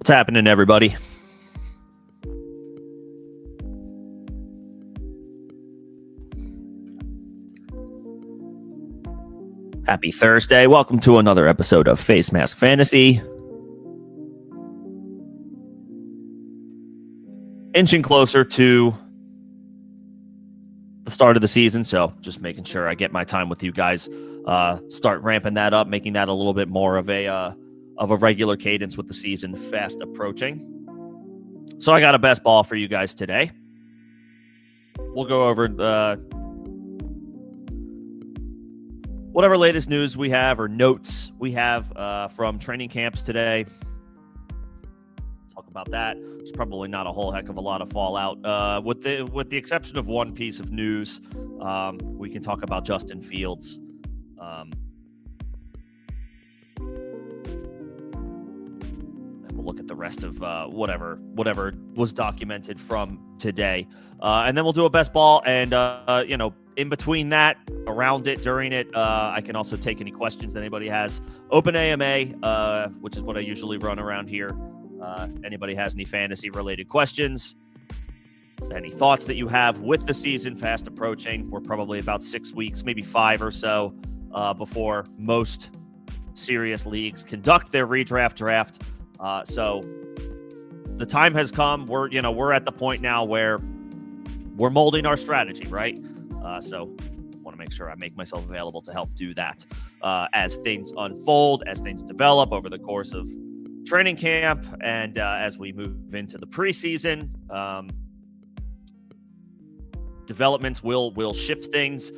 What's happening, everybody? Happy Thursday. Welcome to another episode of Facemask Fantasy. Inching closer to the start of the season, so just making sure I get my time with you guys. Start ramping that up, making that a little bit more of a regular cadence with the season fast approaching. So I got a best ball for you guys today. We'll go over whatever latest news we have or notes we have from training camps today. Talk about that. There's probably not a whole heck of a lot of fallout. With the exception of one piece of news, we can talk about Justin Fields. And we'll look at the rest of whatever was documented from today, and then we'll do a best ball. And in between that, around it, during it, I can also take any questions that anybody has. Open AMA, which is what I usually run around here. Anybody has any fantasy-related questions, any thoughts that you have with the season fast approaching? We're probably about 6 weeks, maybe 5 or so, before most serious leagues conduct their redraft draft. So the time has come. We're at the point now where we're molding our strategy, right? So want to make sure I make myself available to help do that as things unfold, as things develop over the course of training camp, and as we move into the preseason. Developments will shift things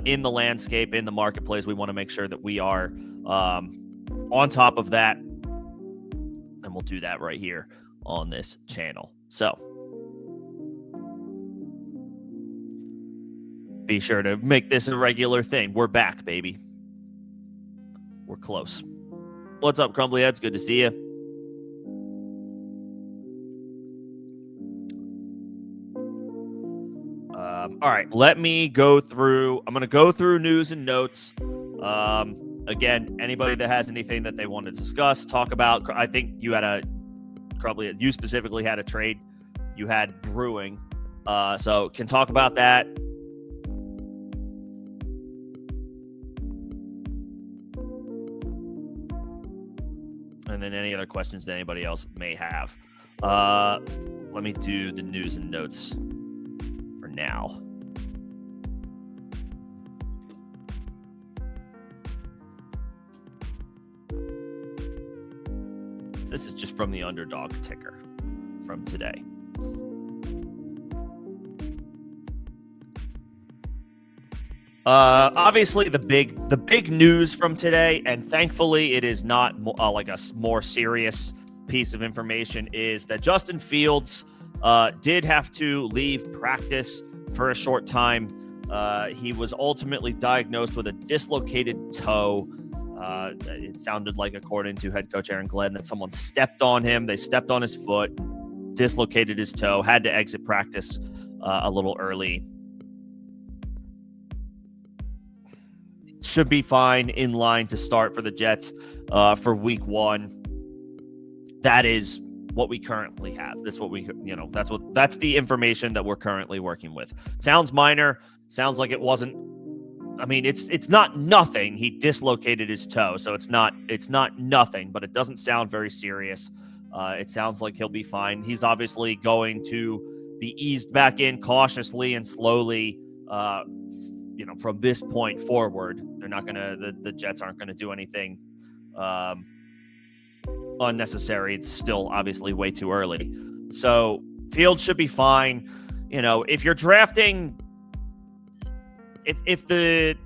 in the landscape, in the marketplace. We want to make sure that we are on top of that, and we'll do that right here on this channel. So be sure to make this a regular thing. We're back, baby. We're close. What's up, Crumbly Heads? Good to see you. All right, let me go through. I'm going to go through news and notes. Again, anybody that has anything that they want to discuss, talk about. I think you specifically had a trade you had brewing, so can talk about that. And then any other questions that anybody else may have. Let me do the news and notes for now. This is just from the underdog ticker from today. Obviously, the big news from today, and thankfully it is not like a more serious piece of information, is that Justin Fields did have to leave practice for a short time. He was ultimately diagnosed with a dislocated toe. It sounded like, according to head coach Aaron Glenn, that someone stepped on him. They stepped on his foot, dislocated his toe, had to exit practice a little early. Should be fine, in line to start for the Jets for week 1. That is what we currently have. That's what that's the information that we're currently working with. Sounds minor. Sounds like it wasn't. I mean, it's not nothing. He dislocated his toe, so it's not nothing, but it doesn't sound very serious. It sounds like he'll be fine. He's obviously going to be eased back in cautiously and slowly. From this point forward, the Jets aren't gonna do anything unnecessary. It's still obviously way too early. So Fields should be fine. If you're drafting,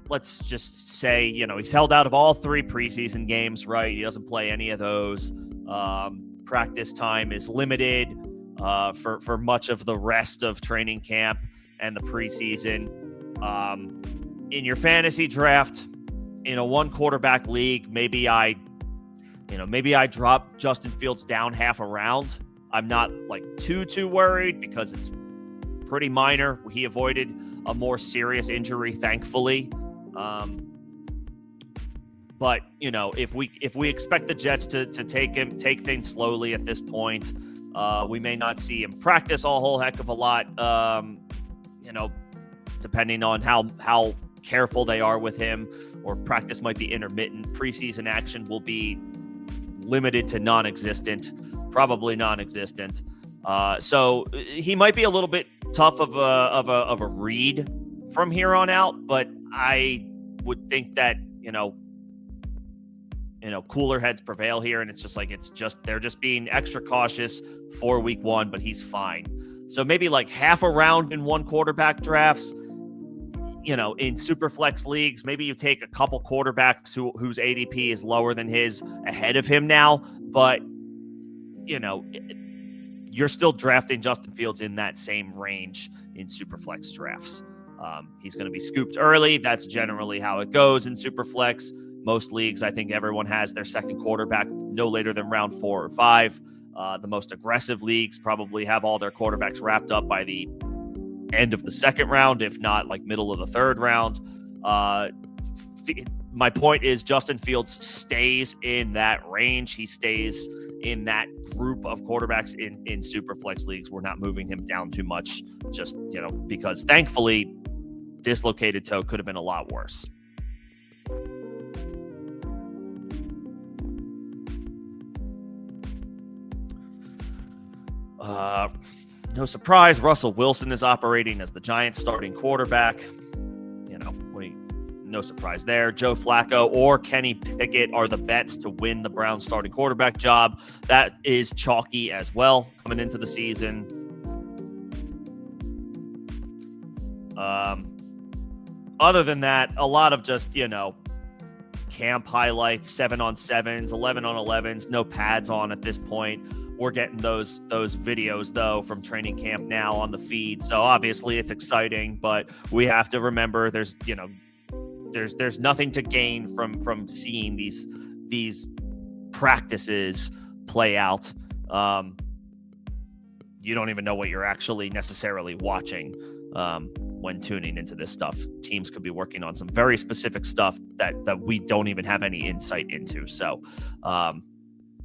let's just say, he's held out of all 3 preseason games, right? He doesn't play any of those. Practice time is limited for much of the rest of training camp and the preseason. In your fantasy draft, in a 1-quarterback league, maybe I drop Justin Fields down half a round. I'm not too worried because it's pretty minor. He avoided a more serious injury, thankfully. But if we expect the Jets to take things slowly at this point, we may not see him practice a whole heck of a lot. Depending on how careful they are with him, or practice might be intermittent. Preseason action will be limited to non-existent, probably non-existent. So he might be a little bit tough of a read from here on out, but I would think that cooler heads prevail here, and they're just being extra cautious for week one, but he's fine. So maybe like half a round in one quarterback drafts. In super flex leagues, maybe you take a couple quarterbacks whose ADP is lower than his ahead of him now, but you're still drafting Justin Fields in that same range in super flex drafts. He's going to be scooped early. That's generally how it goes in super flex. Most leagues, I think everyone has their second quarterback no later than round 4 or 5. The most aggressive leagues probably have all their quarterbacks wrapped up by the end of the second round, if not like middle of the third round. My point is Justin Fields stays in that range. He stays in that group of quarterbacks in super flex leagues. We're not moving him down too much, just because thankfully dislocated toe could have been a lot worse. No surprise, Russell Wilson is operating as the Giants' starting quarterback. No surprise there. Joe Flacco or Kenny Pickett are the bets to win the Browns' starting quarterback job. That is chalky as well coming into the season. Other than that, a lot of just, camp highlights, 7-on-7s, 11-on-11s, no pads on at this point. We're getting those videos, though, from training camp now on the feed. So obviously it's exciting, but we have to remember there's nothing to gain from seeing these practices play out. You don't even know what you're actually necessarily watching when tuning into this stuff. Teams could be working on some very specific stuff that we don't even have any insight into. So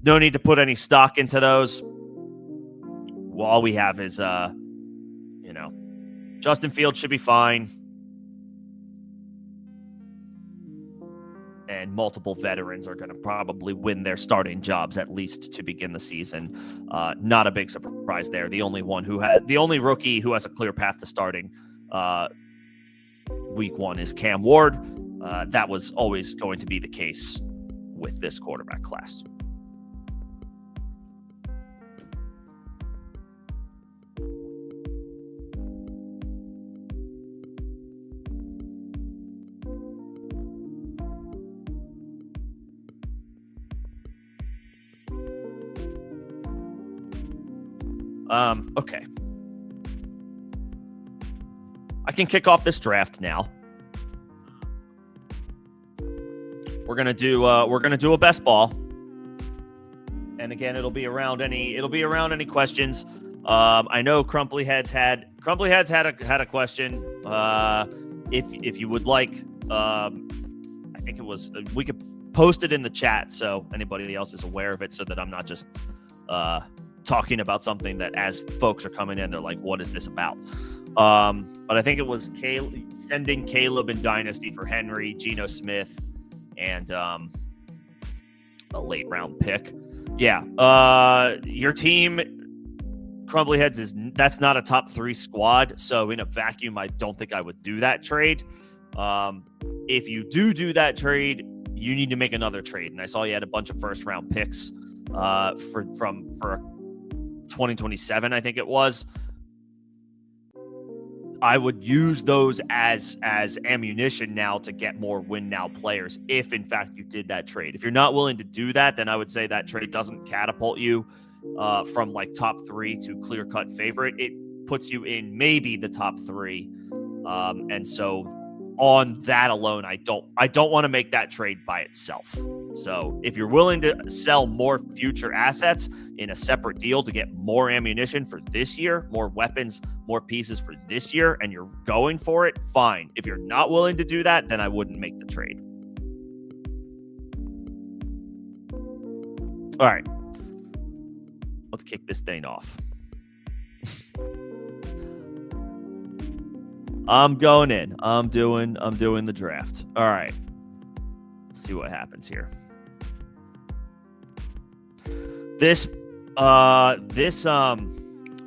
no need to put any stock into those. All we have is, Justin Fields should be fine. And multiple veterans are going to probably win their starting jobs, at least to begin the season. Not a big surprise there. The only rookie who has a clear path to starting week one is Cam Ward. That was always going to be the case with this quarterback class. Okay. I can kick off this draft now. We're gonna do a best ball, and again, it'll be around any questions. I know Crumply Heads had a question. If you would like, I think it was we could post it in the chat so anybody else is aware of it, so that I'm not just talking about something that as folks are coming in, they're like, what is this about? But I think it was sending Caleb in Dynasty for Henry, Geno Smith, and a late round pick. Yeah. Your team, Crumbly Heads, that's not a top 3 squad. So in a vacuum, I don't think I would do that trade. If you do that trade, you need to make another trade. And I saw you had a bunch of first round picks for 2027, I think it was. I would use those as ammunition now to get more win now players if in fact you did that trade. If you're not willing to do that, then I would say that trade doesn't catapult you from like top 3 to clear cut favorite. It puts you in maybe the top 3. And so on that alone, I don't want to make that trade by itself. So if you're willing to sell more future assets in a separate deal to get more ammunition for this year, more weapons, more pieces for this year, and you're going for it, fine. If you're not willing to do that, then I wouldn't make the trade. All right. Let's kick this thing off. I'm going in. I'm doing the draft. All right. Let's see what happens here. This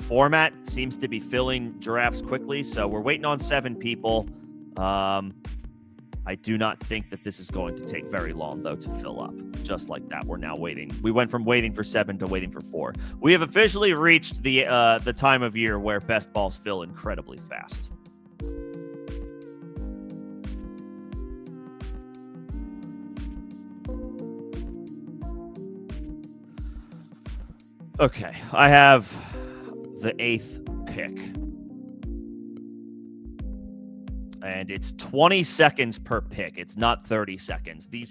format seems to be filling drafts quickly, so we're waiting on 7 people. I do not think that this is going to take very long, though, to fill up. Just like that, we're now waiting. We went from waiting for 7 to waiting for 4. We have officially reached the time of year where best balls fill incredibly fast. Okay, I have the 8th pick. And it's 20 seconds per pick. It's not 30 seconds. They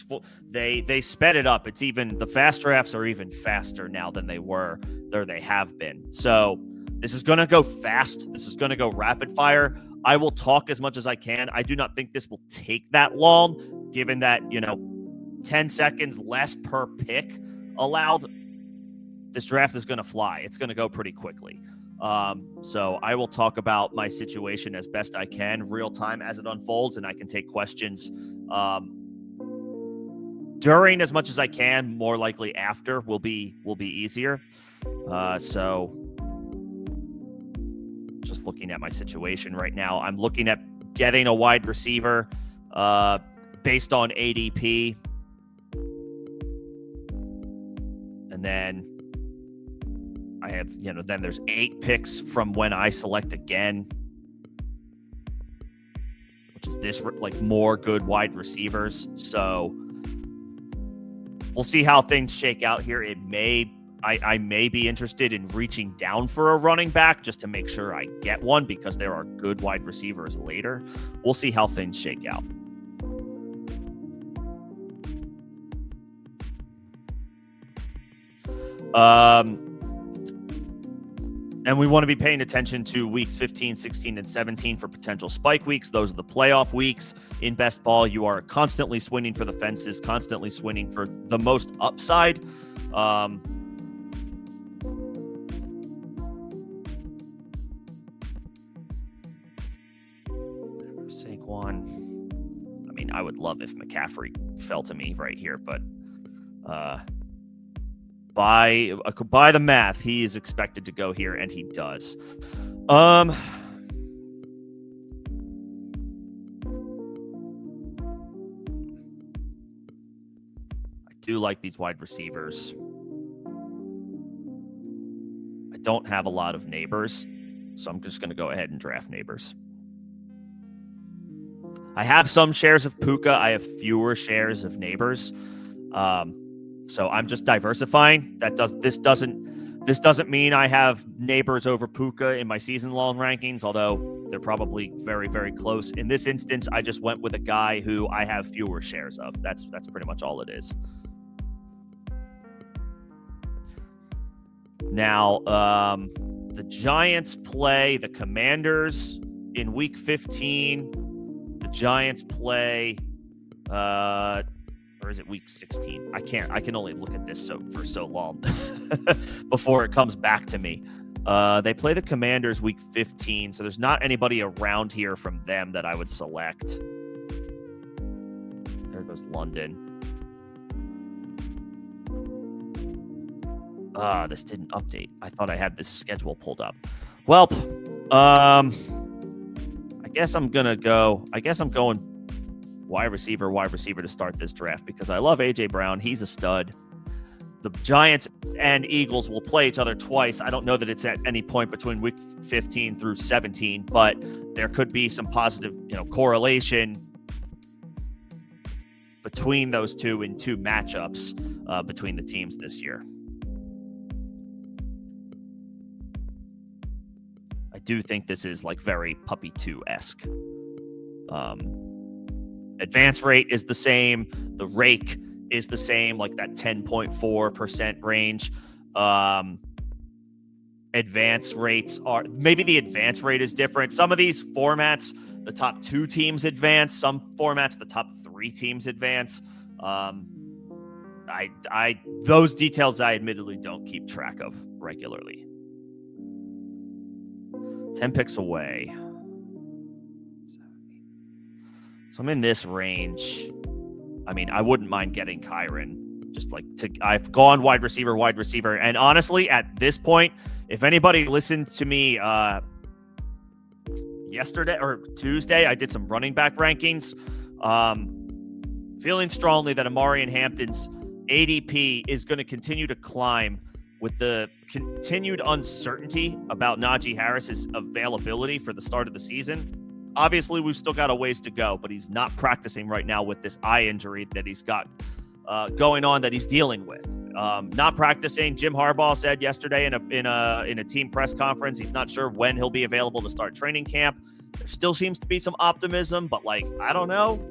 sped it up. It's even the fast drafts are even faster now than they were or they have been. So this is going to go fast. This is going to go rapid fire. I will talk as much as I can. I do not think this will take that long, given that 10 seconds less per pick allowed. This draft is going to fly. It's going to go pretty quickly. So I will talk about my situation as best I can, real time as it unfolds, and I can take questions during as much as I can. More likely after will be easier. So just looking at my situation right now, I'm looking at getting a wide receiver based on ADP, and then I have, then there's 8 picks from when I select again, which is this, like, more good wide receivers. So we'll see how things shake out here. I may be interested in reaching down for a running back just to make sure I get one because there are good wide receivers later. We'll see how things shake out. And we want to be paying attention to weeks 15, 16, and 17 for potential spike weeks. Those are the playoff weeks. In best ball, you are constantly swinging for the fences, constantly swinging for the most upside. Saquon. I mean, I would love if McCaffrey fell to me right here, but by the math, he is expected to go here, and he does. I do like these wide receivers. I don't have a lot of Neighbors, so I'm just going to go ahead and draft Neighbors. I have some shares of Puka. I have fewer shares of Neighbors. So I'm just diversifying. This doesn't mean I have Neighbors over Puka in my season-long rankings, although they're probably very, very close. In this instance, I just went with a guy who I have fewer shares of. That's pretty much all it is. Now, the Giants play the Commanders in Week 15. The Giants play... or is it week 16? I can only look at this for so long before it comes back to me. They play the Commanders week 15, so there's not anybody around here from them that I would select. There goes London. This didn't update. I thought I had this schedule pulled up. Well, I guess I'm going wide receiver to start this draft because I love A.J. Brown. He's a stud. The Giants and Eagles will play each other twice. I don't know that it's at any point between week 15 through 17, but there could be some positive, correlation between those two in 2 matchups between the teams this year. I do think this is like very Puppy 2-esque. Advance rate is the same. The rake is the same, like that 10.4% range. Advance rates are, maybe the advance rate is different. Some of these formats, the top 2 teams advance. Some formats, the top 3 teams advance. those details I admittedly don't keep track of regularly. 10 picks away. So I'm in this range. I mean, I wouldn't mind getting Kyren. I've gone wide receiver. And honestly, at this point, if anybody listened to me yesterday or Tuesday, I did some running back rankings. Feeling strongly that Amarian Hampton's ADP is going to continue to climb with the continued uncertainty about Najee Harris's availability for the start of the season. Obviously, we've still got a ways to go, but he's not practicing right now with this eye injury that he's got going on that he's dealing with. Not practicing. Jim Harbaugh said yesterday in a team press conference he's not sure when he'll be available to start training camp. There still seems to be some optimism, but I don't know.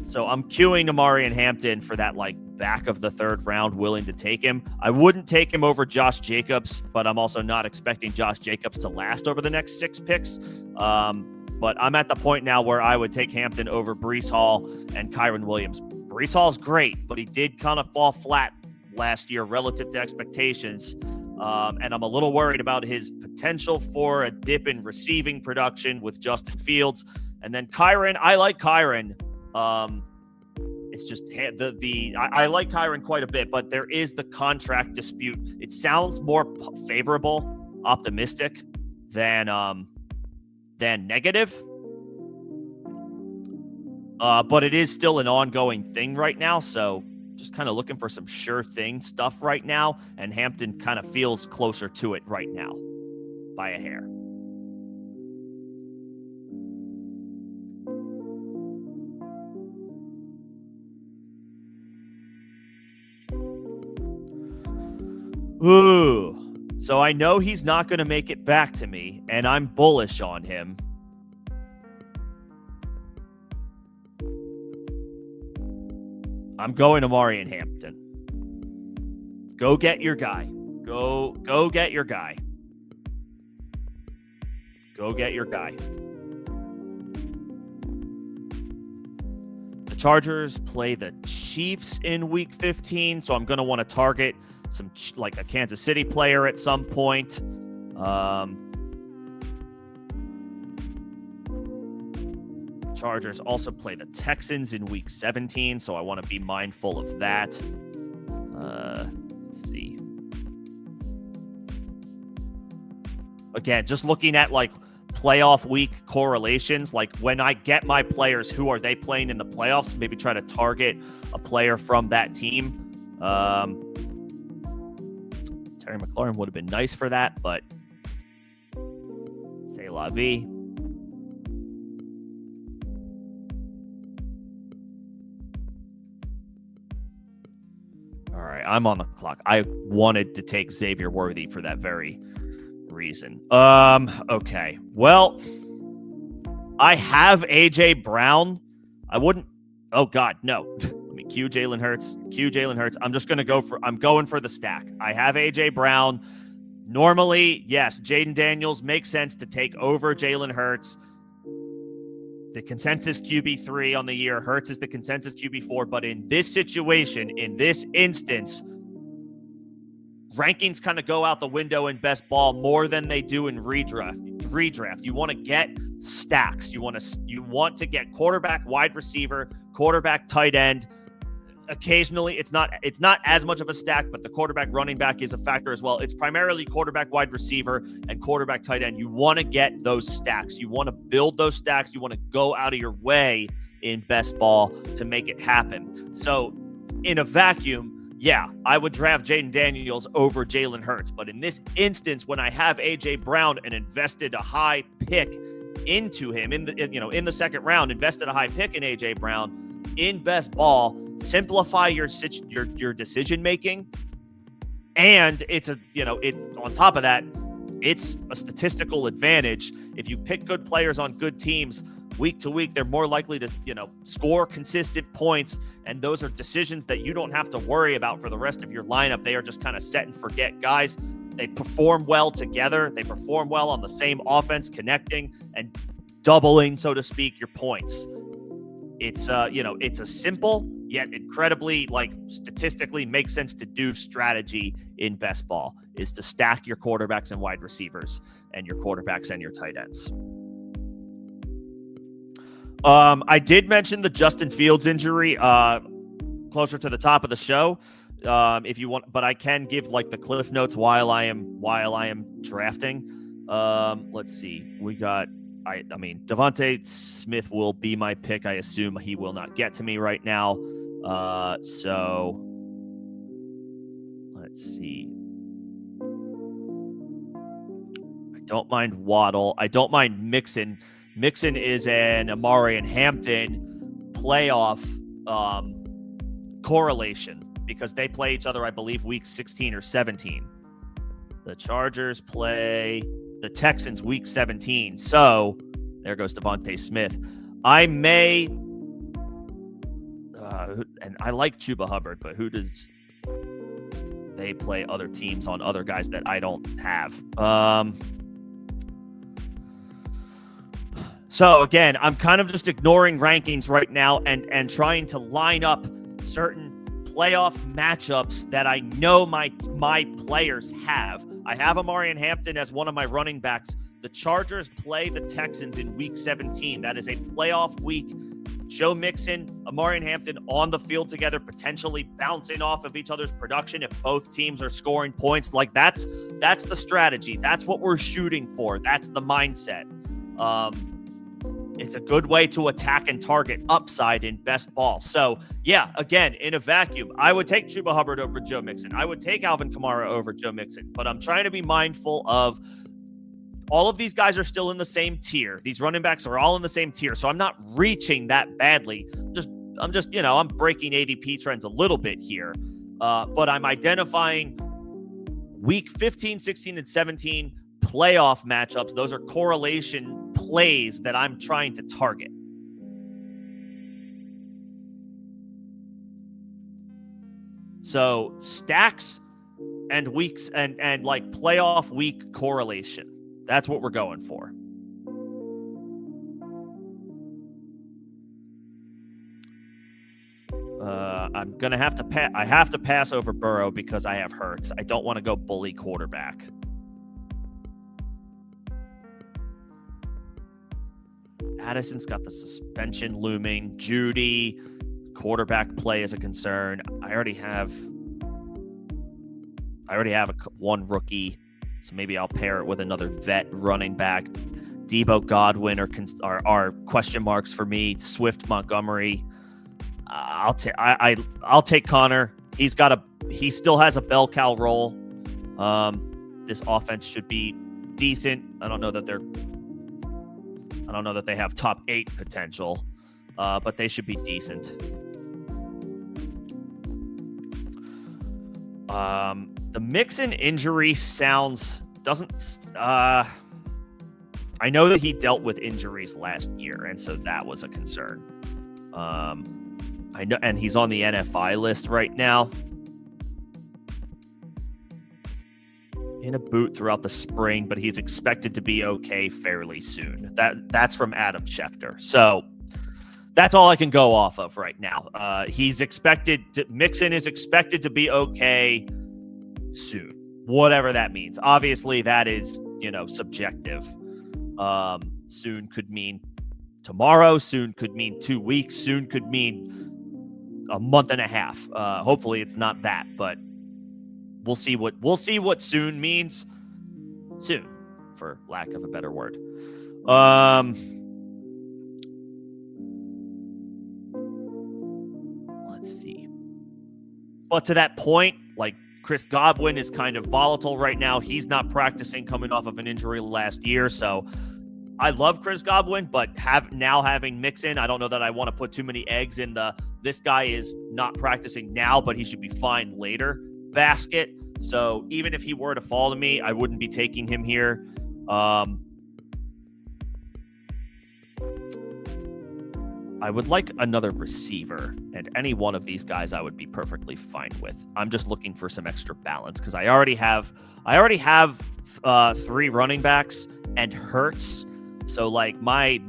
So I'm queuing Amarian Hampton for that back of the third round, willing to take him. I wouldn't take him over Josh Jacobs, but I'm also not expecting Josh Jacobs to last over the next 6 picks. But I'm at the point now where I would take Hampton over Breece Hall and Kyren Williams. Breece Hall's great, but he did kind of fall flat last year relative to expectations. And I'm a little worried about his potential for a dip in receiving production with Justin Fields. And then Kyren, I like Kyren. It's just I like Kyren quite a bit, but there is the contract dispute. It sounds more favorable, optimistic than negative. But it is still an ongoing thing right now. So just kind of looking for some sure thing stuff right now. And Hampton kind of feels closer to it right now by a hair. Ooh. So I know he's not going to make it back to me, and I'm bullish on him. I'm going to Amarian Hampton. Go get your guy. Go get your guy. Go get your guy. The Chargers play the Chiefs in Week 15, so I'm going to want to target a Kansas City player at some point. Chargers also play the Texans in Week 17, so I want to be mindful of that. Let's see. Again, just looking at playoff week correlations, when I get my players, who are they playing in the playoffs? Maybe try to target a player from that team. Terry McLaurin would have been nice for that, but c'est la vie. All right, I'm on the clock. I wanted to take Xavier Worthy for that very reason. Okay. Well, I have AJ Brown. I wouldn't. Oh God, no. Q Jalen Hurts. I'm going for the stack. I have AJ Brown. Normally, yes, Jaden Daniels makes sense to take over Jalen Hurts. The consensus QB3 on the year. Hurts is the consensus QB4. But in this situation, in this instance, rankings kind of go out the window in best ball more than they do in redraft. You want to get stacks. You want to get quarterback, wide receiver, quarterback, tight end. Occasionally, it's not as much of a stack, but the quarterback running back is a factor as well. It's primarily quarterback wide receiver and quarterback tight end. You want to get those stacks. You want to build those stacks. You want to go out of your way in best ball to make it happen. So in a vacuum, yeah, I would draft Jaden Daniels over Jalen Hurts. But in this instance, when I have AJ Brown and invested a high pick into him in the second round, invested a high pick in AJ Brown in best ball, simplify your decision making, and on top of that, it's a statistical advantage. If you pick good players on good teams week to week, they're more likely to score consistent points, and those are decisions that you don't have to worry about for the rest of your lineup. They are just kind of set and forget guys. They perform well together. They perform well on the same offense, connecting and doubling, so to speak, your points. It's a simple yet incredibly, like, statistically makes sense to do strategy in best ball is to stack your quarterbacks and wide receivers and your quarterbacks and your tight ends. I did mention the Justin Fields injury closer to the top of the show. If you want, but I can give like the cliff notes while I am drafting. Let's see. We got I mean Devontae Smith will be my pick. I assume he will not get to me right now. So let's see. I don't mind Waddle. I don't mind Mixon. Mixon is an Amari and Hampton playoff correlation because they play each other, I believe, week 16 or 17. The Chargers play the Texans week 17. So there goes Devontae Smith. I may, and I like Chuba Hubbard, but who does they play other teams on other guys that I don't have? So again, I'm kind of just ignoring rankings right now and trying to line up certain playoff matchups that I know my players have. I have Amari and Hampton as one of my running backs. The Chargers play the Texans in week 17. That is a playoff week. Joe Mixon, Amari and Hampton on the field together, potentially bouncing off of each other's production if both teams are scoring points. Like that's the strategy. That's what we're shooting for. That's the mindset. It's a good way to attack and target upside in best ball. So, yeah, again, in a vacuum, I would take Chuba Hubbard over Joe Mixon. I would take Alvin Kamara over Joe Mixon. But I'm trying to be mindful of all of these guys are still in the same tier. These running backs are all in the same tier. So I'm not reaching that badly. I'm just, I'm breaking ADP trends a little bit here. But I'm identifying week 15, 16, and 17 playoff matchups. Those are correlation plays that I'm trying to target. So stacks and weeks and like playoff week correlation. That's what we're going for. I'm gonna have to I have to pass over Burrow because I have Hurts. I don't want to go bully quarterback. Addison's got the suspension looming. Judy, quarterback play is a concern. I already have one rookie, so maybe I'll pair it with another vet running back. Debo, Godwin are question marks for me. Swift, Montgomery. I'll take Connor. He still has a bell cow role. This offense should be decent. I don't know that they have top 8 potential, but they should be decent. The Mixon injury I know that he dealt with injuries last year, and so that was a concern. I know, and he's on the NFI list right now. In a boot throughout the spring, but he's expected to be okay fairly soon. That's from Adam Schefter. So that's all I can go off of right now. Mixon is expected to be okay soon, whatever that means. Obviously, that is, subjective. Soon could mean tomorrow. Soon could mean 2 weeks. Soon could mean a month and a half. Hopefully, it's not that, but we'll see what soon means. Soon, for lack of a better word. Let's see. But to that point, like Chris Godwin is kind of volatile right now. He's not practicing coming off of an injury last year. So I love Chris Godwin, but having Mixon, I don't know that I want to put too many eggs in this guy is not practicing now, but he should be fine later basket. So even if he were to fall to me, I wouldn't be taking him here. I would like another receiver, and any one of these guys I would be perfectly fine with. I'm just looking for some extra balance because I already have 3 running backs and Hurts. So like my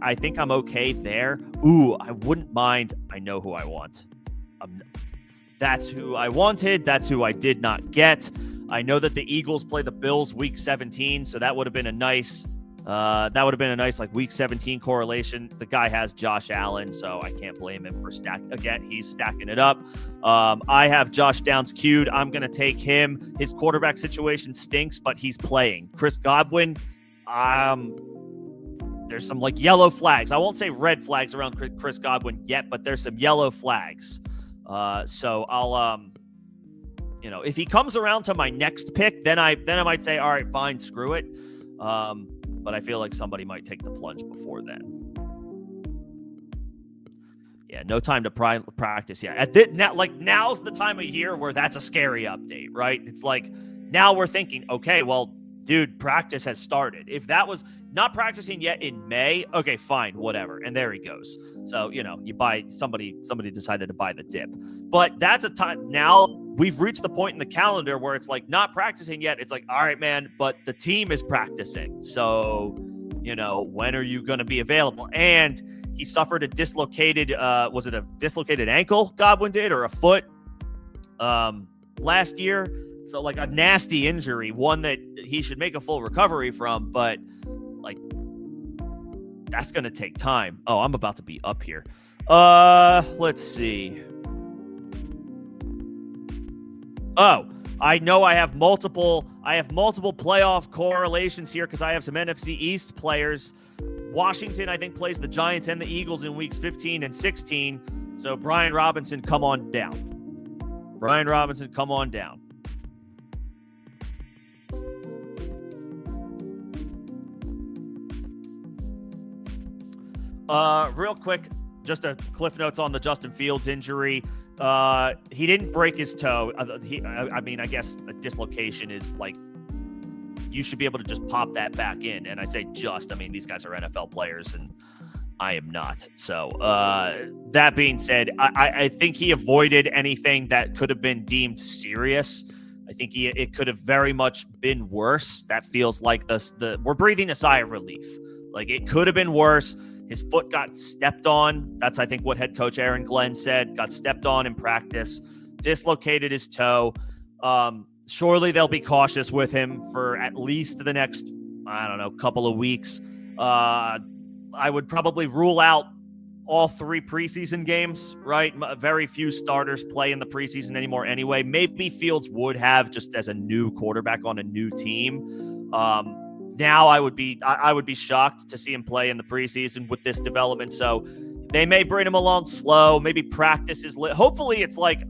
I think I'm okay there. Ooh, I wouldn't mind. I know who I want. That's who I wanted. That's who I did not get. I know that the Eagles play the Bills week 17, so that would have been a nice like week 17 correlation. The guy has Josh Allen, so I can't blame him for he's stacking it up. I have Josh Downs queued. I'm going to take him. His quarterback situation stinks, but he's playing. Chris Godwin, there's some like yellow flags. I won't say red flags around Chris Godwin yet, but there's some yellow flags. So I'll, if he comes around to my next pick, then I might say, all right, fine, screw it. But I feel like somebody might take the plunge before then. Yeah, no time to practice yet. Now's the time of year where that's a scary update, right? It's like now we're thinking, okay, well, dude, practice has started. If that was not practicing yet in May, okay, fine, whatever. And there he goes. So, you buy somebody decided to buy the dip. But that's a time now we've reached the point in the calendar where it's like not practicing yet. It's like, all right, man, but the team is practicing. So, when are you going to be available? And he suffered a dislocated, was it a dislocated ankle Godwin did or a foot last year? So like a nasty injury, one that he should make a full recovery from, but like that's going to take time. Oh, I'm about to be up here. Let's see. Oh, I know I have multiple playoff correlations here because I have some NFC East players. Washington, I think, plays the Giants and the Eagles in weeks 15 and 16. So Brian Robinson, come on down. Brian Robinson, come on down. Real quick, just a cliff notes on the Justin Fields injury. He didn't break his toe. I guess a dislocation is like you should be able to just pop that back in. And I say these guys are NFL players and I am not. So that being said, I think he avoided anything that could have been deemed serious. I think it could have very much been worse. That feels like we're breathing a sigh of relief. Like it could have been worse. His foot got stepped on. That's, I think, what head coach Aaron Glenn said. Got stepped on in practice. Dislocated his toe. Surely they'll be cautious with him for at least the next, couple of weeks. I would probably rule out all 3 preseason games, right? Very few starters play in the preseason anymore anyway. Maybe Fields would have just as a new quarterback on a new team. Now I would be shocked to see him play in the preseason with this development. So they may bring him along slow. Maybe practice is hopefully it's like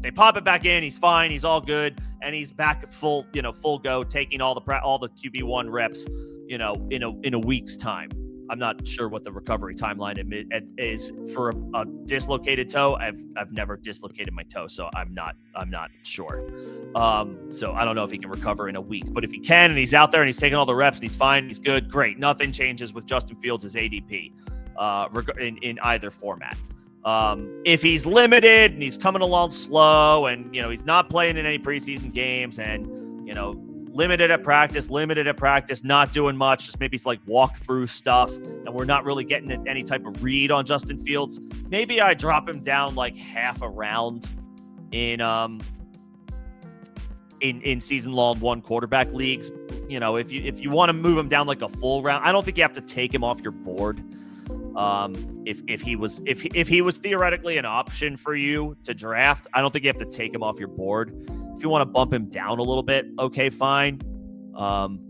they pop it back in. He's fine. He's all good, and he's back at full go, taking all the QB1 reps, in a week's time. I'm not sure what the recovery timeline is for a dislocated toe. I've never dislocated my toe, so I'm not sure. So I don't know if he can recover in a week, but if he can and he's out there and he's taking all the reps and he's fine, he's good, great. Nothing changes with Justin Fields' ADP in either format. If he's limited and he's coming along slow and he's not playing in any preseason games and limited at practice, not doing much, just maybe it's like walk through stuff, and we're not really getting any type of read on Justin Fields, maybe I drop him down like half a round in season long 1 quarterback leagues. If you want to move him down like a full round, I don't think you have to take him off your board. If he was theoretically an option for you to draft, I don't think you have to take him off your board. If you want to bump him down a little bit, okay, fine. But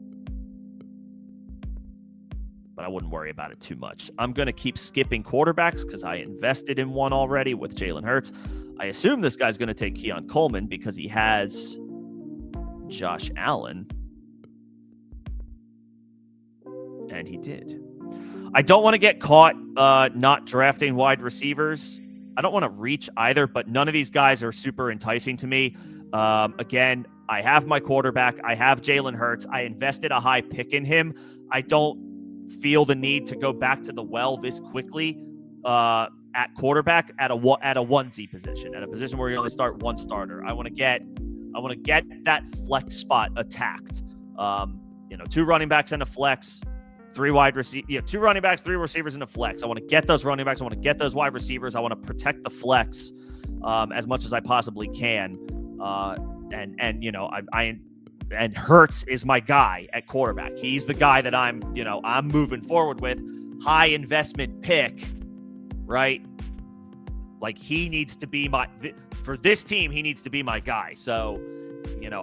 I wouldn't worry about it too much. I'm going to keep skipping quarterbacks because I invested in one already with Jalen Hurts. I assume this guy's going to take Keon Coleman because he has Josh Allen. And he did. I don't want to get caught not drafting wide receivers. I don't want to reach either, but none of these guys are super enticing to me. Again, I have my quarterback. I have Jalen Hurts. I invested a high pick in him. I don't feel the need to go back to the well this quickly at quarterback at a onesie position, at a position where you only start one starter. I want to get that flex spot attacked. 2 running backs and a flex. 3 wide receivers, 2 running backs, 3 receivers in a flex. I want to get those running backs. I want to get those wide receivers. I want to protect the flex as much as I possibly can. And Hurts is my guy at quarterback. He's the guy that I'm moving forward with. High investment pick, right? Like, he needs to be for this team, he needs to be my guy. So,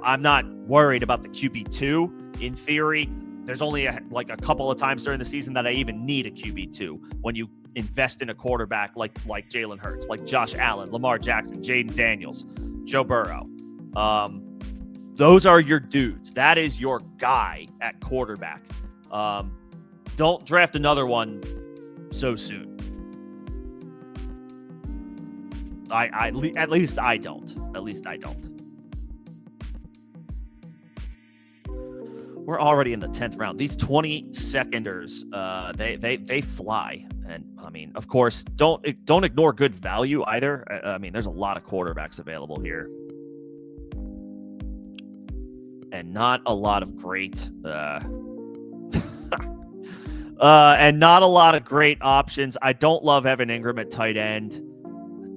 I'm not worried about the QB2 in theory. There's only a couple of times during the season that I even need a QB2 when you invest in a quarterback like Jalen Hurts, like Josh Allen, Lamar Jackson, Jaden Daniels, Joe Burrow. Those are your dudes. That is your guy at quarterback. Don't draft another one so soon. At least I don't. We're already in the 10th round. These 20-seconders, they fly. And I mean, of course, don't ignore good value either. I mean, there's a lot of quarterbacks available here, and not a lot of great, and not a lot of great options. I don't love Evan Ingram at tight end.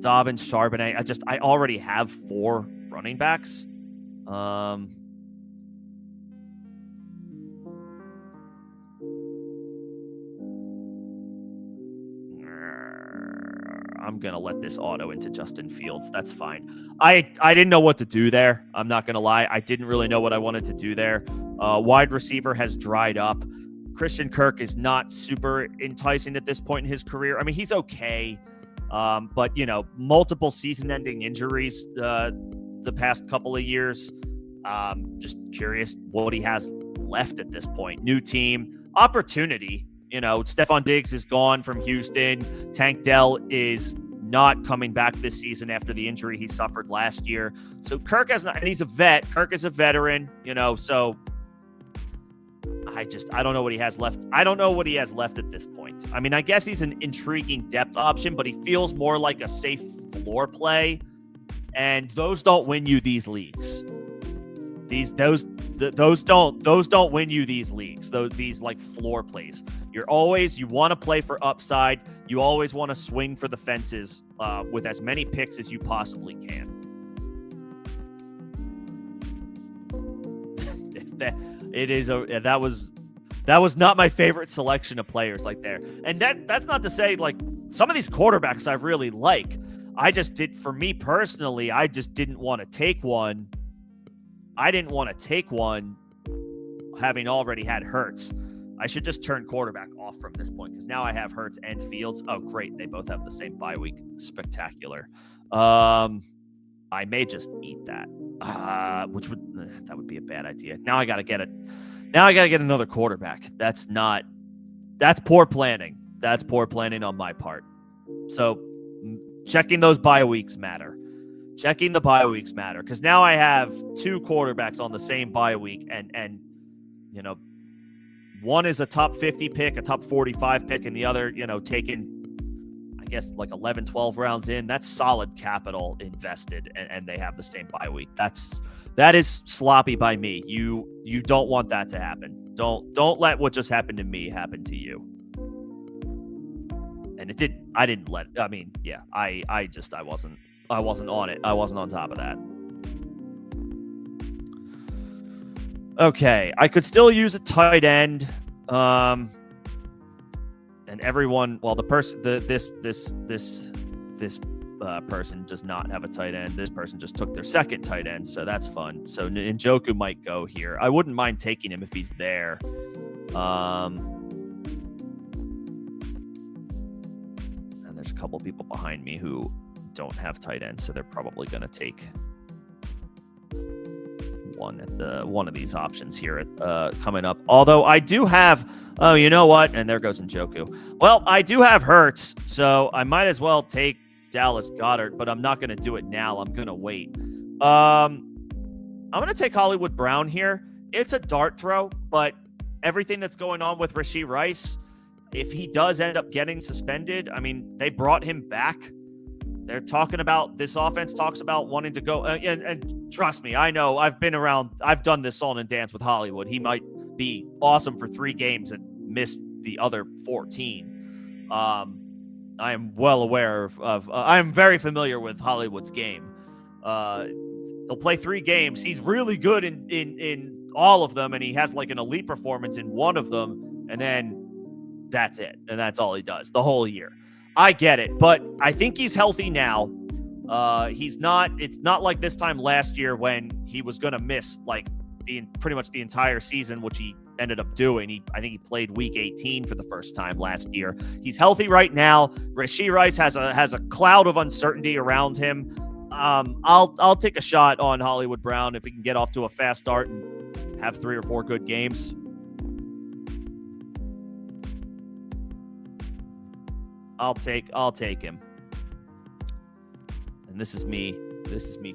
Dobbins, Charbonnet. I already have 4 running backs. I'm going to let this auto into Justin Fields. That's fine. I didn't know what to do there. I'm not going to lie. I didn't really know what I wanted to do there. Wide receiver has dried up. Christian Kirk is not super enticing at this point in his career. I mean, he's okay. But, multiple season-ending injuries the past couple of years. Just curious what he has left at this point. New team. Opportunity. Stephon Diggs is gone from Houston. Tank Dell is not coming back this season after the injury he suffered last year. So Kirk has not, and he's a vet. Kirk is a veteran, so I don't know what he has left. I don't know what he has left at this point. I mean, I guess he's an intriguing depth option, but he feels more like a safe floor play, and those don't win you these leagues. Those don't win you these leagues. These like floor plays. You want to play for upside. You always want to swing for the fences with as many picks as you possibly can. That was not my favorite selection of players like there. And that's not to say like some of these quarterbacks I really like. For me personally, I just didn't want to take one. I didn't want to take one having already had Hurts. I should just turn quarterback off from this point because now I have Hurts and Fields. Oh, great. They both have the same bye week. Spectacular. I may just eat that, that would be a bad idea. Now I got to get it. Now I got to get another quarterback. That's poor planning. That's poor planning on my part. So checking those bye weeks matter. Checking the bye weeks matter because now I have 2 quarterbacks on the same bye week, and one is a top 50 pick, a top 45 pick, and the other, taken, I guess, like 11, 12 rounds in. That's solid capital invested, and they have the same bye week. That is sloppy by me. You don't want that to happen. Don't let what just happened to me happen to you. And it did. I didn't let. I mean, yeah. I wasn't on it. I wasn't on top of that. Okay, I could still use a tight end. And everyone, well, this person does not have a tight end. This person just took their second tight end, so that's fun. So Njoku might go here. I wouldn't mind taking him if he's there. And there's a couple people behind me who don't have tight ends, so they're probably going to take one of these options here coming up. Although I do have, oh, you know what? And there goes Njoku. Well, I do have Hurts, so I might as well take Dallas Goedert, but I'm not going to do it now. I'm going to wait. I'm going to take Hollywood Brown here. It's a dart throw, but everything that's going on with Rashee Rice, if he does end up getting suspended, I mean, they brought him back. They're talking about, this offense talks about wanting to go, and trust me, I know, I've been around, I've done this song and dance with Hollywood. He might be awesome for 3 games and miss the other 14. I am well aware of I am very familiar with Hollywood's game. He'll play 3 games. He's really good in all of them, and he has like an elite performance in one of them, and then that's it. And that's all he does the whole year. I get it, but I think he's healthy now. It's not like this time last year when he was going to miss like pretty much the entire season, which he ended up doing. I think he played week 18 for the first time last year. He's healthy right now. Rashee Rice has a cloud of uncertainty around him. I'll take a shot on Hollywood Brown if he can get off to a fast start and have 3 or 4 good games. I'll take him. And this is me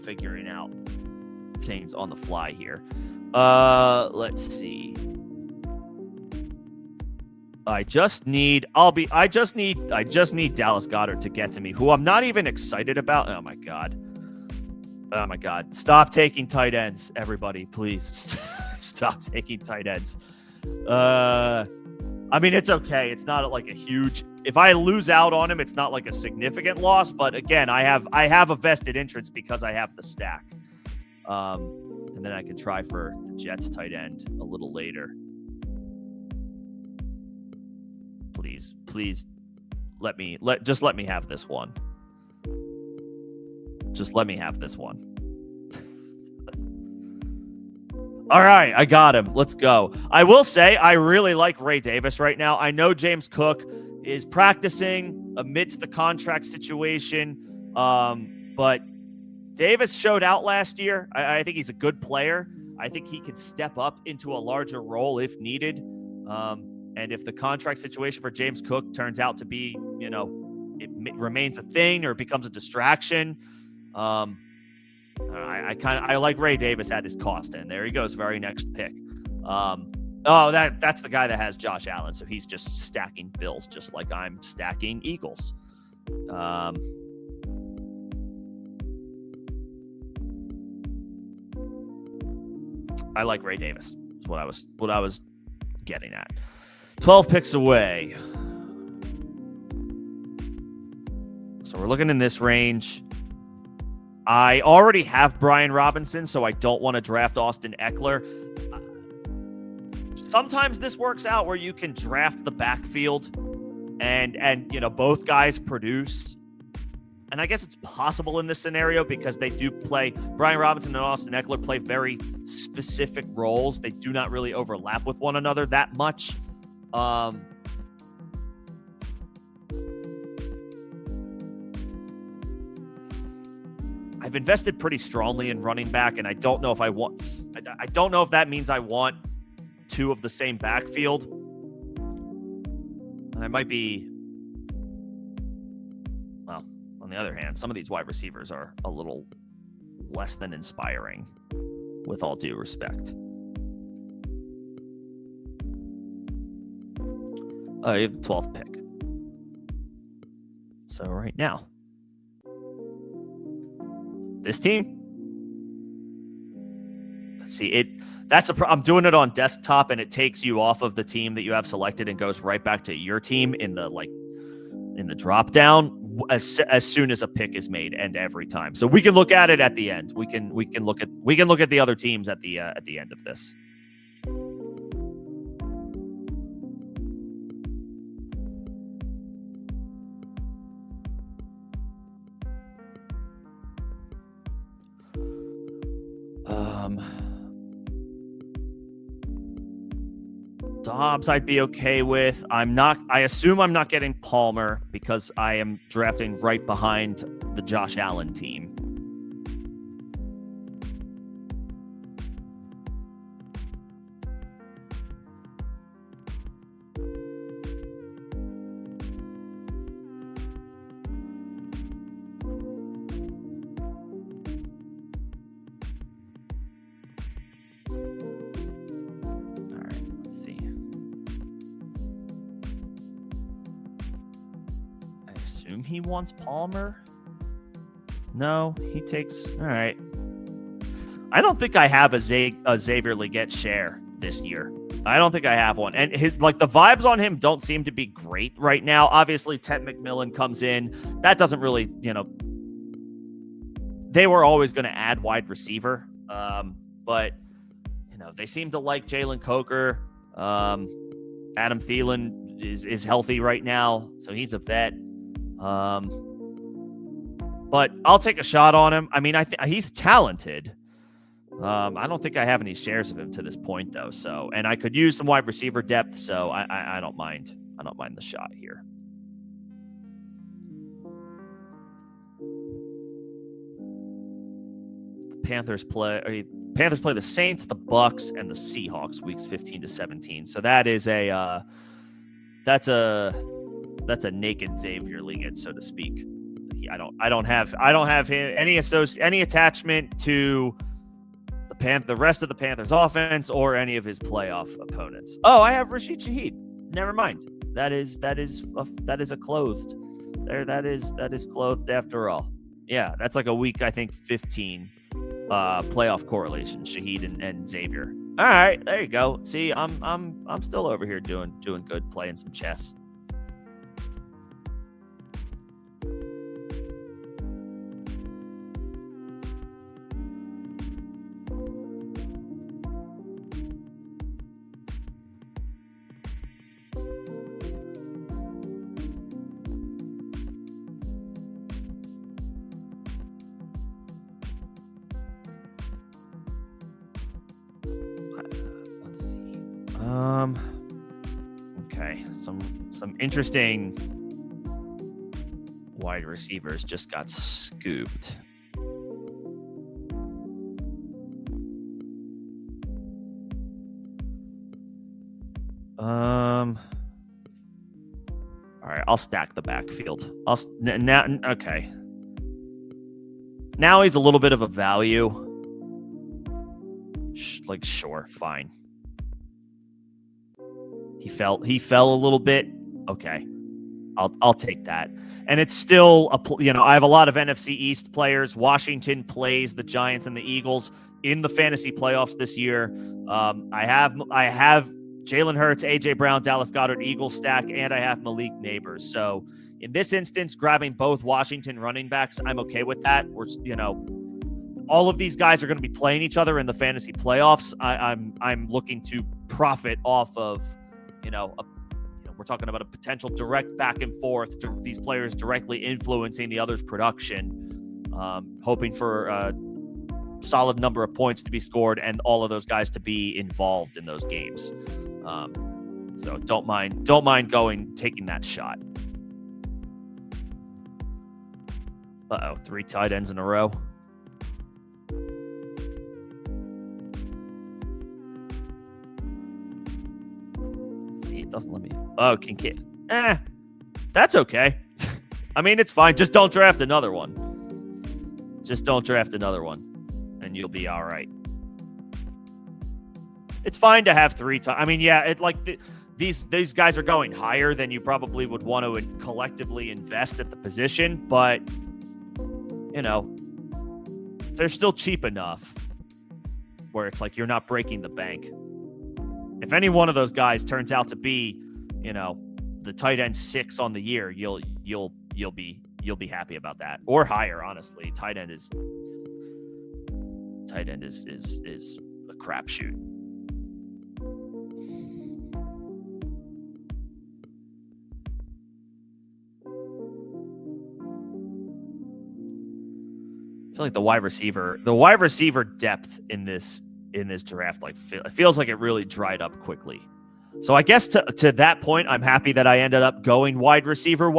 figuring out things on the fly here. Let's see. I just need Dallas Goedert to get to me, who I'm not even excited about. Oh my God. Stop taking tight ends, everybody, please. Stop taking tight ends. I mean, it's okay. It's not like a huge, if I lose out on him, it's not like a significant loss, but again, I have a vested interest because I have the stack. And then I can try for the Jets tight end a little later. Please let me have this one. Just let me have this one. All right, I got him. Let's go. I will say I really like Ray Davis right now. I know James Cook is practicing amidst the contract situation, but Davis showed out last year. I think he's a good player. I think he can step up into a larger role if needed. And if the contract situation for James Cook turns out to be, it remains a thing or it becomes a distraction, I like Ray Davis at his cost, and there he goes, very next pick. That's the guy that has Josh Allen, so he's just stacking Bills, just like I'm stacking Eagles. I like Ray Davis. Is what I was getting at. 12 picks away. So we're looking in this range. I already have Brian Robinson, so I don't want to draft Austin Eckler. Sometimes this works out where you can draft the backfield and both guys produce. And I guess it's possible in this scenario because they do play, Brian Robinson and Austin Eckler play very specific roles. They do not really overlap with one another that much. I've invested pretty strongly in running back, and I don't know if that means I want 2 of the same backfield. And I might be, well, on the other hand, some of these wide receivers are a little less than inspiring, with all due respect. You have the 12th pick. So right now, this team, let's see it. I'm doing it on desktop, and it takes you off of the team that you have selected and goes right back to your team in the drop down as soon as a pick is made, and every time. So we can look at it at the end. We can look at the other teams at the end of this. Dobbs I'd be okay with. I assume I'm not getting Palmer because I am drafting right behind the Josh Allen team. He wants Palmer. No, he takes. All right. I don't think I have a Xavier Legette share this year. I don't think I have one. And his the vibes on him don't seem to be great right now. Obviously, Ted McMillan comes in. That doesn't really, they were always going to add wide receiver. But they seem to like Jalen Coker. Adam Thielen is healthy right now, so he's a vet. But I'll take a shot on him. I mean, he's talented. I don't think I have any shares of him to this point, though. So, and I could use some wide receiver depth, so I don't mind. I don't mind the shot here. The Panthers play the Saints, the Bucks, and the Seahawks weeks 15 to 17. So that is that's a naked Xavier Leggett, so to speak. I don't have him any attachment to the rest of the Panthers offense or any of his playoff opponents. Oh, I have Rashid Shaheed. Never mind. That is a clothed. That is clothed after all. Yeah, that's like a week, I think 15 playoff correlation, Shaheed and Xavier. All right, there you go. See, I'm still over here doing good, playing some chess. Okay, some interesting wide receivers just got scooped. All right, I'll stack the backfield. Okay. Now he's a little bit of a value. Sure, fine. He fell a little bit. Okay. I'll take that. And it's still I have a lot of NFC East players. Washington plays the Giants and the Eagles in the fantasy playoffs this year. I have Jalen Hurts, AJ Brown, Dallas Goedert, Eagles stack, and I have Malik Neighbors. So in this instance, grabbing both Washington running backs, I'm okay with that. All of these guys are going to be playing each other in the fantasy playoffs. I'm looking to profit off of, we're talking about a potential direct back and forth, these players directly influencing the other's production, hoping for a solid number of points to be scored and all of those guys to be involved in those games. So don't mind taking that shot. Uh-oh, 3 tight ends in a row. Doesn't let me. Oh, Kincaid. That's okay. I mean, it's fine. Just don't draft another one. And you'll be all right. It's fine to have 3 times. I mean, yeah, these guys are going higher than you probably would want to collectively invest at the position, but they're still cheap enough where it's like you're not breaking the bank. If any one of those guys turns out to be, the tight end 6 on the year, you'll be happy about that, or higher. Honestly, tight end is a crapshoot. I feel like the wide receiver depth in this draft, feels like it really dried up quickly. So I guess to that point, I'm happy that I ended up going wide receiver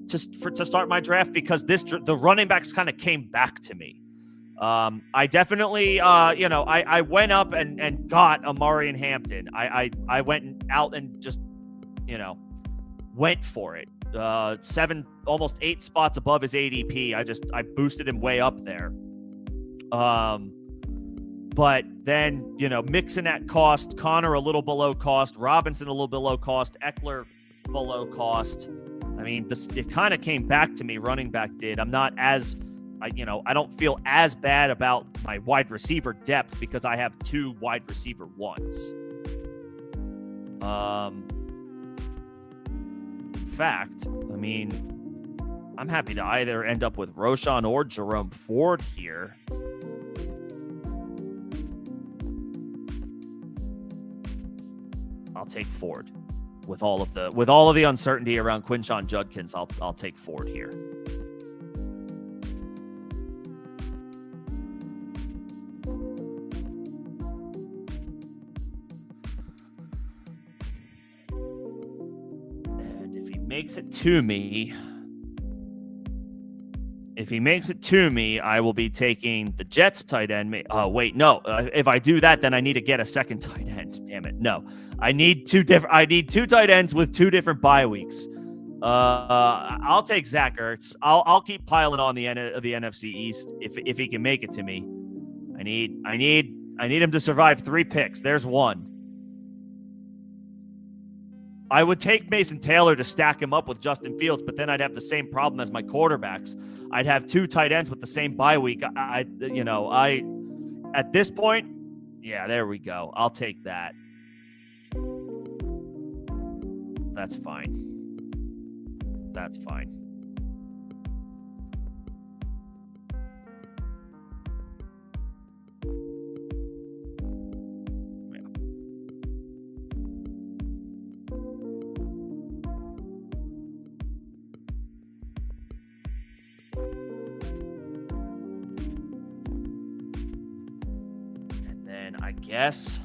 to start my draft, because the running backs kind of came back to me. I definitely, I went up and got Amari and Hampton. I went out and just, went for it. 7, almost 8 spots above his ADP. I boosted him way up there. But then, Mixon at cost, Connor a little below cost, Robinson a little below cost, Eckler below cost. I mean, it kind of came back to me, running back did. I'm not as, I don't feel as bad about my wide receiver depth because I have 2 wide receiver ones. In fact, I mean, I'm happy to either end up with Roshan or Jerome Ford here. I'll take Ford. With all of the uncertainty around Quinshon Judkins, I'll take Ford here. And if he makes it to me, I will be taking the Jets tight end. Oh, wait, no. If I do that, then I need to get a second tight end. Damn it. No. I need two tight ends with 2 different bye weeks. I'll take Zach Ertz. I'll keep piling on the NFC East if he can make it to me. I need him to survive 3 picks. There's one. I would take Mason Taylor to stack him up with Justin Fields, but then I'd have the same problem as my quarterbacks. I'd have 2 tight ends with the same bye week. At this point, yeah, there we go. I'll take that. That's fine. That's fine. And then I guess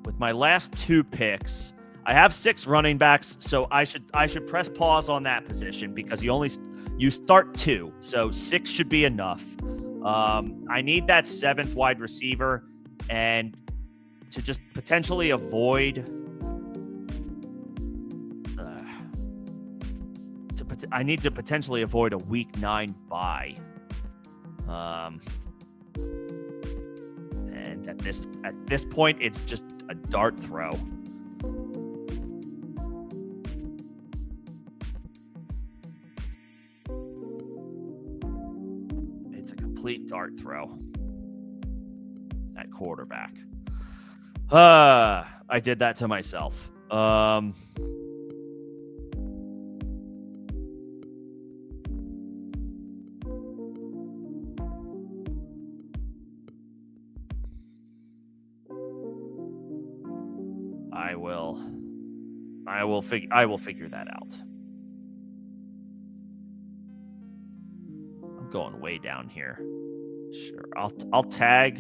with my last 2 picks, I have 6 running backs, so I should press pause on that position because you start 2, so 6 should be enough. I need that 7th wide receiver, and to just potentially avoid. I need to potentially avoid a week 9 bye. And at this point, it's just a dart throw. Complete dart throw at quarterback. I did that to myself. I will figure that out. I'm going way down here. Sure. I'll cue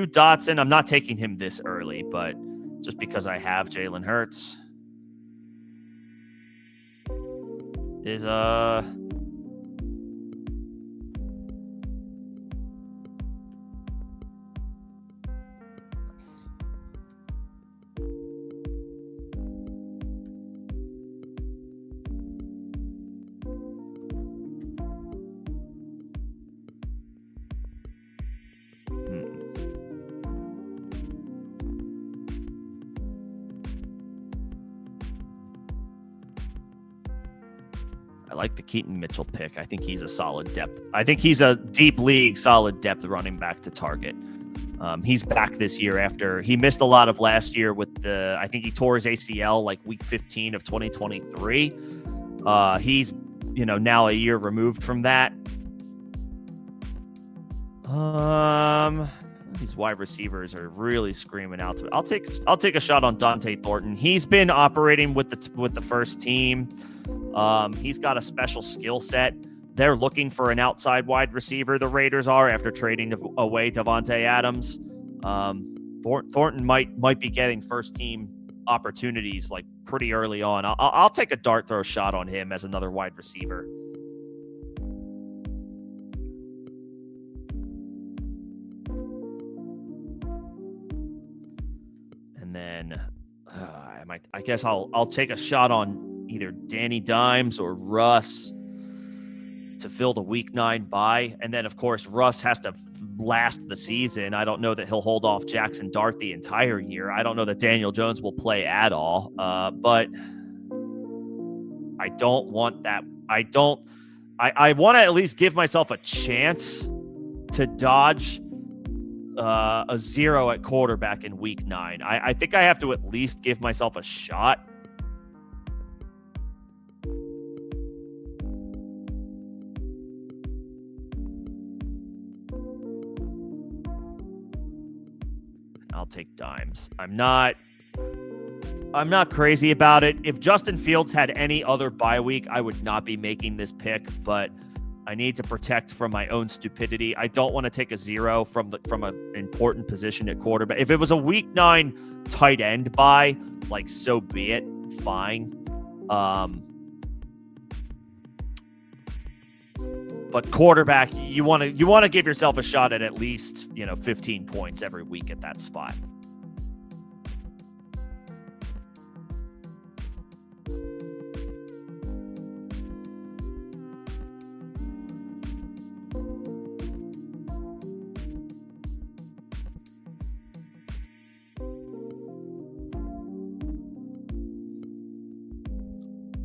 Dotson. I'm not taking him this early, but just because I have Jalen Hurts is I like the Keaton Mitchell pick. I think he's a solid depth. I think he's a deep league, solid depth running back to target. He's back this year after he missed a lot of last year with I think he tore his ACL like week 15 of 2023. He's, now a year removed from that. These wide receivers are really screaming out to me. I'll take a shot on Dante Thornton. He's been operating with the first team. He's got a special skill set. They're looking for an outside wide receiver. The Raiders are, after trading away Davante Adams. Thornton might be getting first team opportunities like pretty early on. I'll take a dart throw shot on him as another wide receiver. And then I guess I'll take a shot on either Danny Dimes or Russ to fill the week 9 bye. And then, of course, Russ has to last the season. I don't know that he'll hold off Jackson Dart the entire year. I don't know that Daniel Jones will play at all. But I don't want that. I want to at least give myself a chance to dodge a 0 at quarterback in week 9. I think I have to at least give myself a shot. I'll take dimes. I'm not crazy about it. If Justin Fields had any other bye week, I would not be making this pick, but I need to protect from my own stupidity. I don't want to take a 0 from an important position at quarterback. If it was a week 9 tight end bye, like, so be it. Fine. But quarterback, you want to give yourself a shot at least 15 points every week at that spot.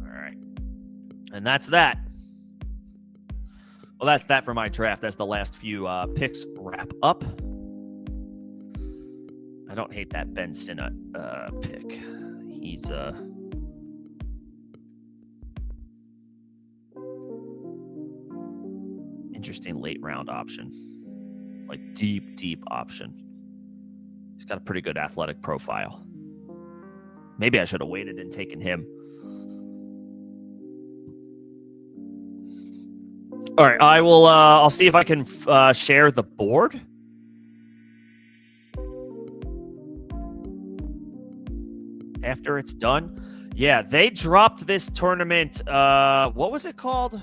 All right, and that's that. Well, that's that for my draft. That's the last few picks wrap up. I don't hate that Ben Sinnott pick. He's interesting late round option. Like deep option. He's got a pretty good athletic profile. Maybe I should have waited and taken him. All right, I will. I'll see if I can share the board. After it's done, yeah, they dropped this tournament. What was it called?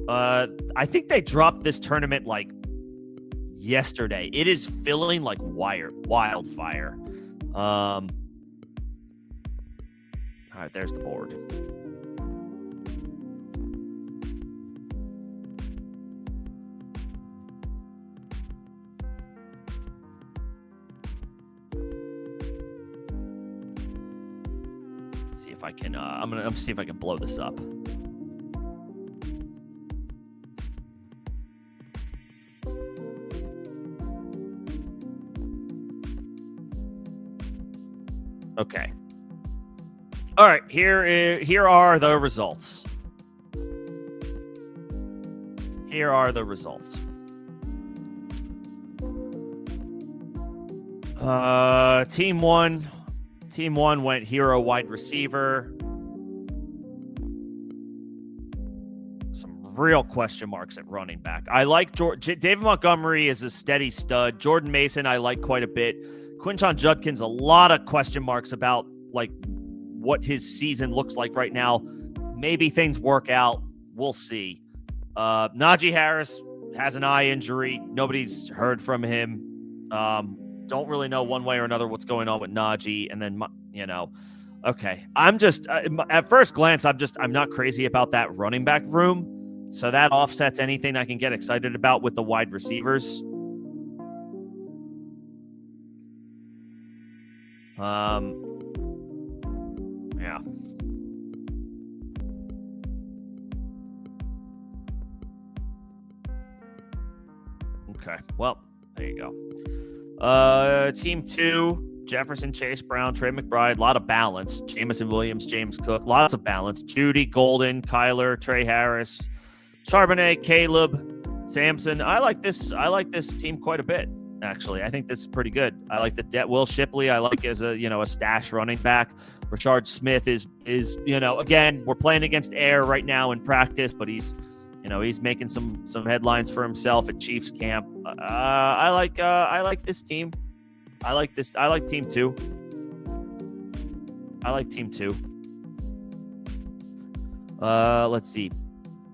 I think they dropped this tournament like yesterday. It is filling like wildfire. All right, there's the board. If I can, I'm gonna see if I can blow this up. Okay. All right. Here are the results. Here are the results. Team one went hero wide receiver. Some real question marks at running back. I like David Montgomery is a steady stud. Jordan Mason I like quite a bit. Quinshon Judkins, a lot of question marks about like what his season looks like right now. Maybe things work out. We'll see. Najee Harris has an eye injury. Nobody's heard from him. Don't really know one way or another what's going on with Najee. And then, okay. I'm just, at first glance, I'm not crazy about that running back room. So that offsets anything I can get excited about with the wide receivers. Yeah. Okay. Well, there you go. Team two, Jefferson, Chase Brown, Trey McBride, a lot of balance. Jamison Williams, James Cook, lots of balance. Judy, Golden, Kyler, Trey Harris, Charbonnet, Caleb, Sampson. I like this team quite a bit, actually. I think this is pretty good. I like the Will Shipley. I like as a stash running back. Rashard Smith is again, we're playing against air right now in practice, but he's making some headlines for himself at Chiefs camp. I like this team. I like team two. Let's see.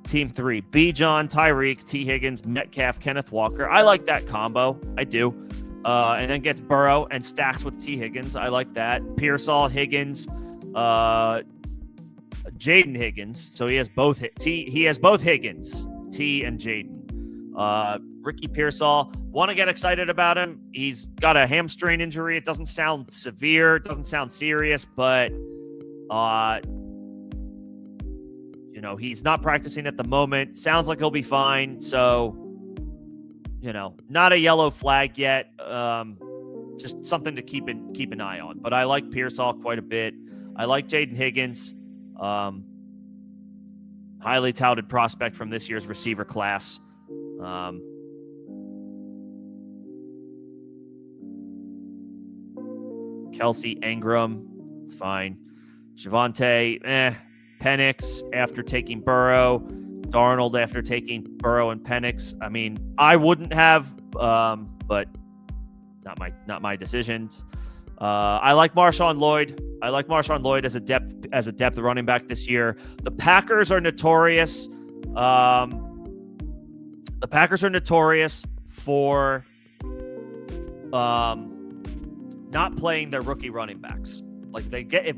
Team three, B. John, Tyreek, T. Higgins, Metcalf, Kenneth Walker. I like that combo. I do. And then gets Burrow and stacks with T. Higgins. I like that. Pearsall, Higgins, Jaden Higgins. So he has both Higgins, T and Jaden. Ricky Pearsall, want to get excited about him. He's got a hamstring injury. It doesn't sound severe, it doesn't sound serious, but he's not practicing at the moment. Sounds like he'll be fine. So not a yellow flag yet. Just something to keep an eye on. But I like Pearsall quite a bit. I like Jaden Higgins. Highly touted prospect from this year's receiver class. Kelsey Ingram, it's fine. Javonte, Penix after taking Burrow. Darnold after taking Burrow and Penix. I mean, I wouldn't have, but not my decisions. I like Marshawn Lloyd. I like Marshawn Lloyd as a depth running back this year. The Packers are notorious. For not playing their rookie running backs. Like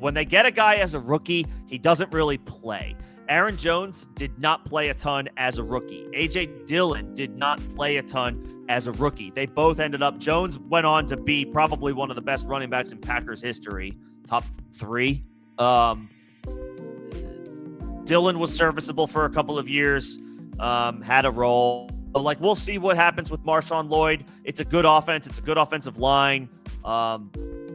when they get a guy as a rookie, he doesn't really play. Aaron Jones did not play a ton as a rookie. A.J. Dillon did not play a ton as a rookie. They both ended up. Jones went on to be probably one of the best running backs in Packers history, top 3. Dillon was serviceable for a couple of years, had a role. But we'll see what happens with Marshawn Lloyd. It's a good offense. It's a good offensive line.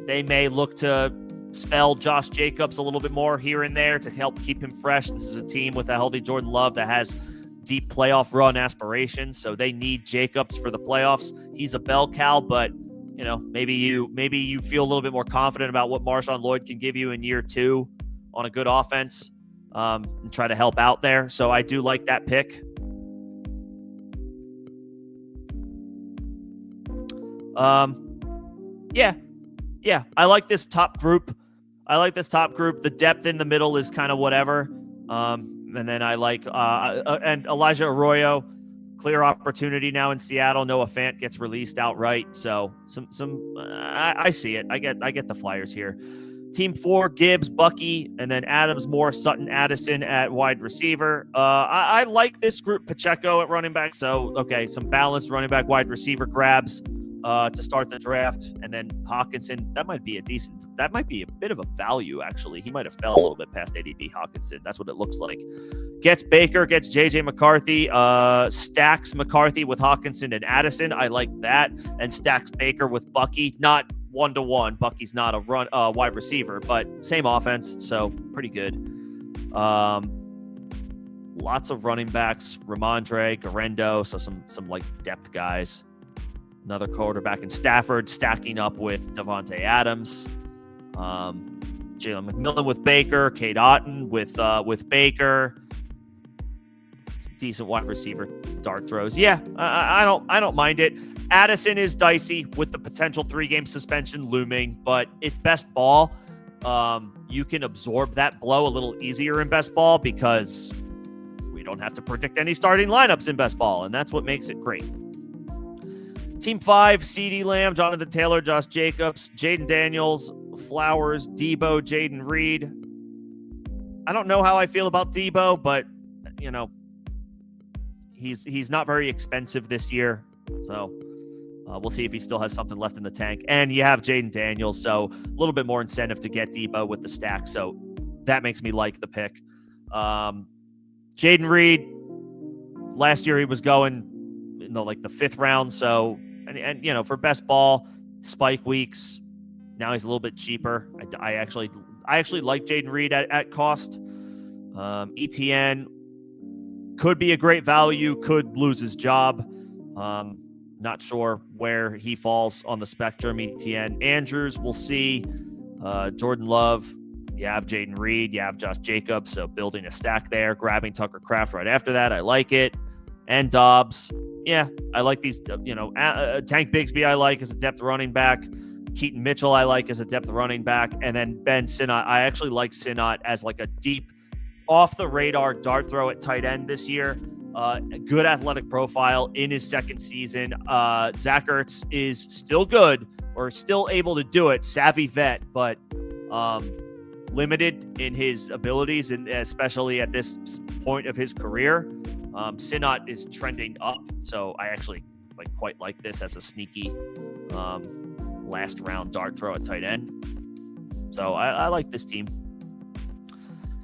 They may look to spell Josh Jacobs a little bit more here and there to help keep him fresh. This is a team with a healthy Jordan Love that has deep playoff run aspirations, so they need Jacobs for the playoffs. He's a bell cow, but maybe you feel a little bit more confident about what Marshawn Lloyd can give you in year 2 on a good offense, and try to help out there. So I do like that pick. Yeah, I like this top group. The depth in the middle is kind of whatever. And then I like and Elijah Arroyo, clear opportunity now in Seattle. Noah Fant gets released outright. So I see it. I get the Flyers here. Team 4, Gibbs, Bucky, and then Adams, Moore, Sutton, Addison at wide receiver. I like this group. Pacheco at running back. So, okay, some balanced running back, wide receiver grabs to start the draft. And then Hawkinson, that might be a bit of a value, actually. He might have fell a little bit past ADP Hawkinson. That's what it looks like. Gets Baker, gets JJ McCarthy, stacks McCarthy with Hawkinson and Addison. I like that. And stacks Baker with Bucky. Not 1-to-1. Bucky's not a wide receiver, but same offense, so pretty good. Lots of running backs, Ramondre, Garendo, so some depth guys. Another quarterback in Stafford, stacking up with Devontae Adams. Jalen McMillan with Baker, Cade Otton with Baker. Some decent wide receiver dart throws. Yeah, I don't mind it. Addison is dicey with the potential 3-game suspension looming, but it's best ball. You can absorb that blow a little easier in best ball because we don't have to predict any starting lineups in best ball, and that's what makes it great. Team 5, CeeDee Lamb, Jonathan Taylor, Josh Jacobs, Jaden Daniels, Flowers, Debo, Jaden Reed. I don't know how I feel about Debo, but he's not very expensive this year, so we'll see if he still has something left in the tank. And you have Jaden Daniels, so a little bit more incentive to get Debo with the stack, so that makes me like the pick. Jaden Reed, last year he was going in the 5th round, so and for best ball, spike weeks. Now he's a little bit cheaper. I actually like Jaden Reed at cost. ETN could be a great value, could lose his job. Not sure where he falls on the spectrum. ETN. Andrews, we'll see. Jordan Love, you have Jaden Reed, you have Josh Jacobs, so building a stack there, grabbing Tucker Kraft right after that. I like it. And Dobbs, yeah, I like these. Tank Bigsby I like as a depth running back. Keaton Mitchell I like as a depth running back. And then Ben Sinnott, I actually like Sinnott as a deep, off-the-radar dart throw at tight end this year. Good athletic profile in his second season. Zach Ertz is still good, or still able to do it. Savvy vet, but limited in his abilities, and especially at this point of his career. Sinnott is trending up, so I actually quite like this as a sneaky last round dart throw at tight end. So I like this team.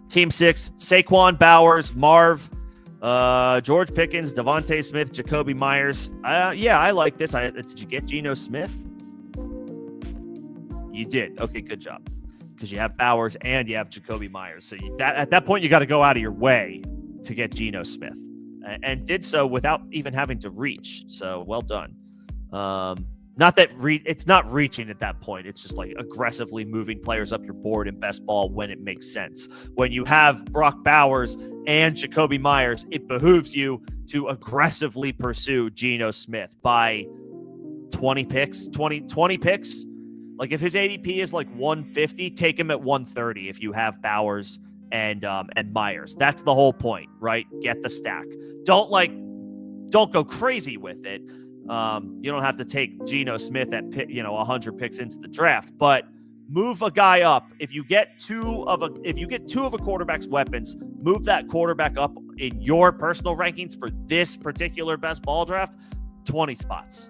Team 6, Saquon, Bowers, Marv, George Pickens, Devontae Smith, Jacoby Myers. Yeah, I like this. Did you get Geno Smith? You did. Okay, good job. Because you have Bowers and you have Jacoby Myers. So at that point, you got to go out of your way to get Geno Smith, and did so without even having to reach. So well done. Not that it's not reaching at that point. It's just like aggressively moving players up your board in best ball when it makes sense. When you have Brock Bowers and Jacoby Myers, it behooves you to aggressively pursue Geno Smith by 20 picks. Like if his ADP is like 150, take him at 130 if you have Bowers and Myers. That's the whole point, right? Get the stack. Don't go crazy with it. You don't have to take Geno Smith at 100 picks into the draft, but move a guy up. If you get two of a quarterback's weapons, move that quarterback up in your personal rankings for this particular best ball draft 20 spots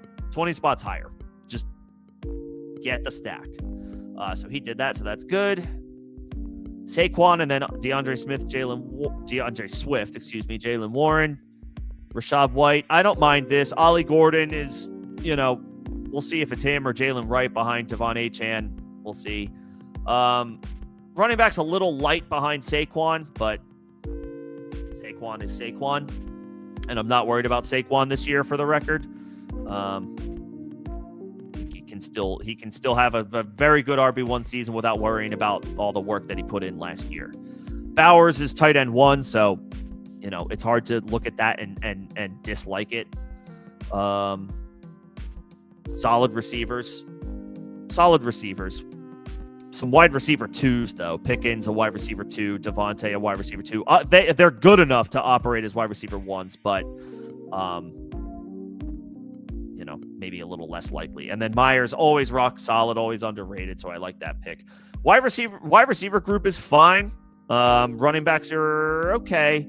higher. Just get the stack. So he did that, so that's good. Saquon, and then DeAndre Swift, Jalen Warren, Rashad White. I don't mind this. Ollie Gordon is, we'll see if it's him or Jalen Wright behind Devon Achane. We'll see. Running back's a little light behind Saquon, but Saquon is Saquon. And I'm not worried about Saquon this year, for the record. He can still have a very good RB1 season without worrying about all the work that he put in last year. Bowers is tight end 1, so it's hard to look at that and dislike it. Solid receivers. Some wide receiver 2s, though. Pickens, a wide receiver 2. Devontae, a wide receiver 2. They're good enough to operate as wide receiver 1s, but maybe a little less likely. And then Myers, always rock solid, always underrated, so I like that pick. Wide receiver group is fine. Running backs are okay.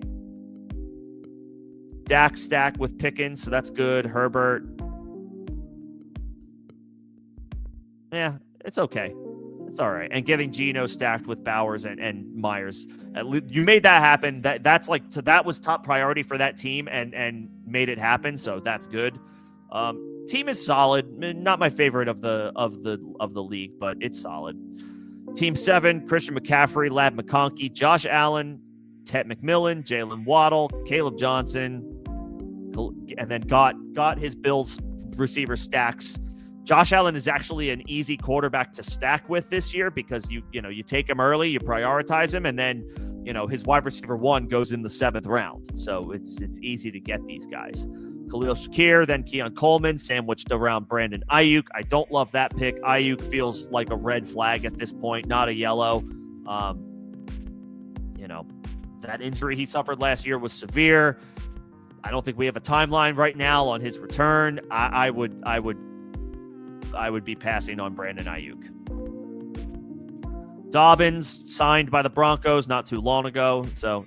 Dak stack with Pickens, so that's good. Herbert. Yeah, it's okay. It's all right. And getting Geno stacked with Bowers and Myers. At least you made that happen. That was top priority for that team and made it happen, so that's good. Team is solid. Not my favorite of the league, but it's solid. Team 7, Christian McCaffrey, Lad McConkey, Josh Allen, Ted McMillan, Jalen Waddle, Caleb Johnson, and then got his Bills receiver stacks. Josh Allen is actually an easy quarterback to stack with this year because you take him early, you prioritize him, and then his wide receiver 1 goes in the 7th round. So it's easy to get these guys. Khalil Shakir, then Keon Coleman, sandwiched around Brandon Ayuk. I don't love that pick. Ayuk feels like a red flag at this point, not a yellow. That injury he suffered last year was severe. I don't think we have a timeline right now on his return. I would be passing on Brandon Ayuk. Dobbins signed by the Broncos not too long ago. So,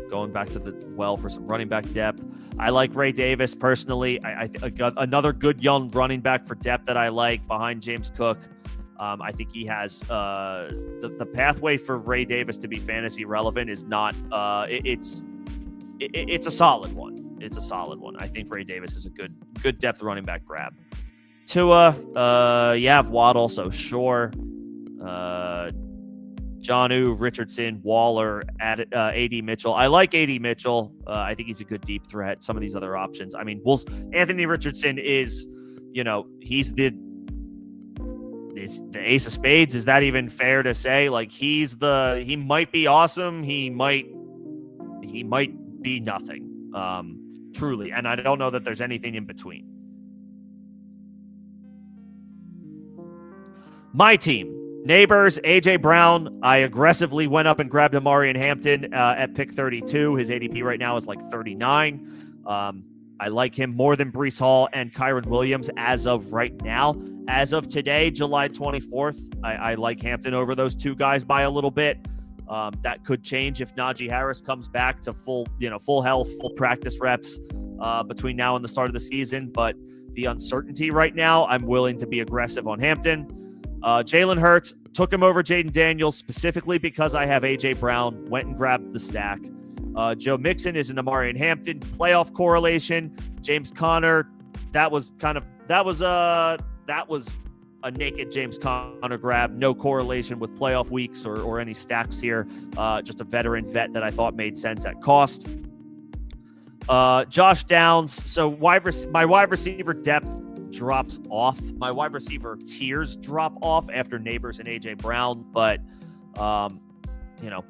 going back to the well for some running back depth. I like Ray Davis personally. I got another good young running back for depth that I like behind James Cook. I think he has the pathway for Ray Davis to be fantasy relevant is not it's a solid one. It's a solid one. I think Ray Davis is a good depth running back grab. Tua, you have Waddle, so sure. Jonnu, Richardson, Waller, A.D. Mitchell. I like A.D. Mitchell. I think he's a good deep threat. Some of these other options. I mean, Anthony Richardson is, he's the ace of spades. Is that even fair to say? Like he might be awesome. He might be nothing, truly. And I don't know that there's anything in between. My team. Neighbors, A.J. Brown. I aggressively went up and grabbed Amari and Hampton at pick 32. His ADP right now is like 39. I like him more than Breece Hall and Kyron Williams as of right now. As of today, July 24th, I like Hampton over those two guys by a little bit. That could change if Najee Harris comes back to full health, full practice reps between now and the start of the season. But the uncertainty right now, I'm willing to be aggressive on Hampton. Jalen Hurts, took him over Jaden Daniels specifically because I have A.J. Brown, went and grabbed the stack. Joe Mixon is an Amari and Hampton playoff correlation. James Conner, that was a naked James Conner grab. No correlation with playoff weeks or any stacks here. Just a veteran vet that I thought made sense at cost. Josh Downs. So my wide receiver depth drops off. My wide receiver tiers drop off after Neighbors and A.J. Brown. But,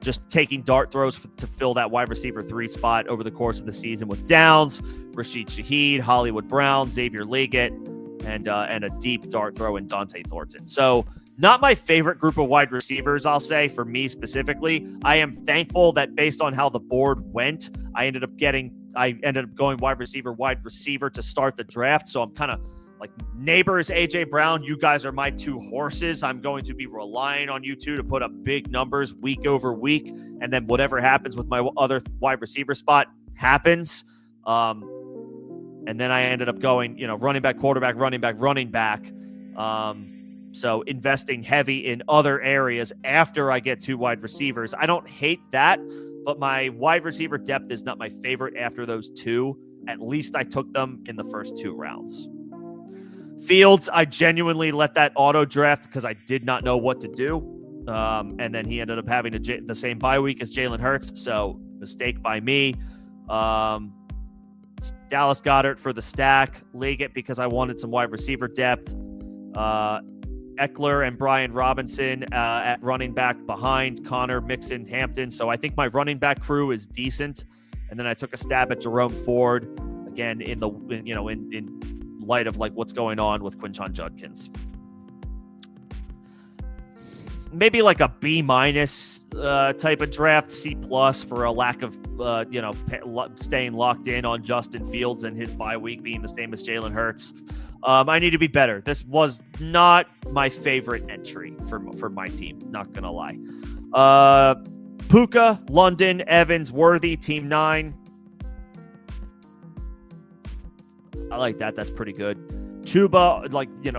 just taking dart throws to fill that wide receiver 3 spot over the course of the season with Downs, Rashid Shaheed, Hollywood Brown, Xavier Leggett, and a deep dart throw in Dante Thornton. So not my favorite group of wide receivers, I'll say, for me specifically. I am thankful that based on how the board went, I ended up going wide receiver to start the draft. So I'm kind of like Neighbors, AJ Brown, you guys are my 2 horses. I'm going to be relying on you 2 to put up big numbers week over week. And then whatever happens with my other wide receiver spot happens. And then I ended up going, running back, quarterback, running back. So investing heavy in other areas after I get 2 wide receivers. I don't hate that, but my wide receiver depth is not my favorite after those 2. At least I took them in the first 2 rounds. Fields, I genuinely let that auto draft because I did not know what to do. And then he ended up having the same bye week as Jalen Hurts. So mistake by me. Dallas Goedert for the stack. Leggett because I wanted some wide receiver depth. Eckler and Brian Robinson at running back behind Connor, Mixon, Hampton. So I think my running back crew is decent. And then I took a stab at Jerome Ford again in light of like what's going on with Quinshon Judkins. Maybe like a B- type of draft, C+ for a lack of staying locked in on Justin Fields and his bye week being the same as Jalen Hurts. I need to be better. This was not my favorite entry for my team, not gonna lie. Puka, London, Evans, Worthy, team 9. I like that. That's pretty good. Chuba,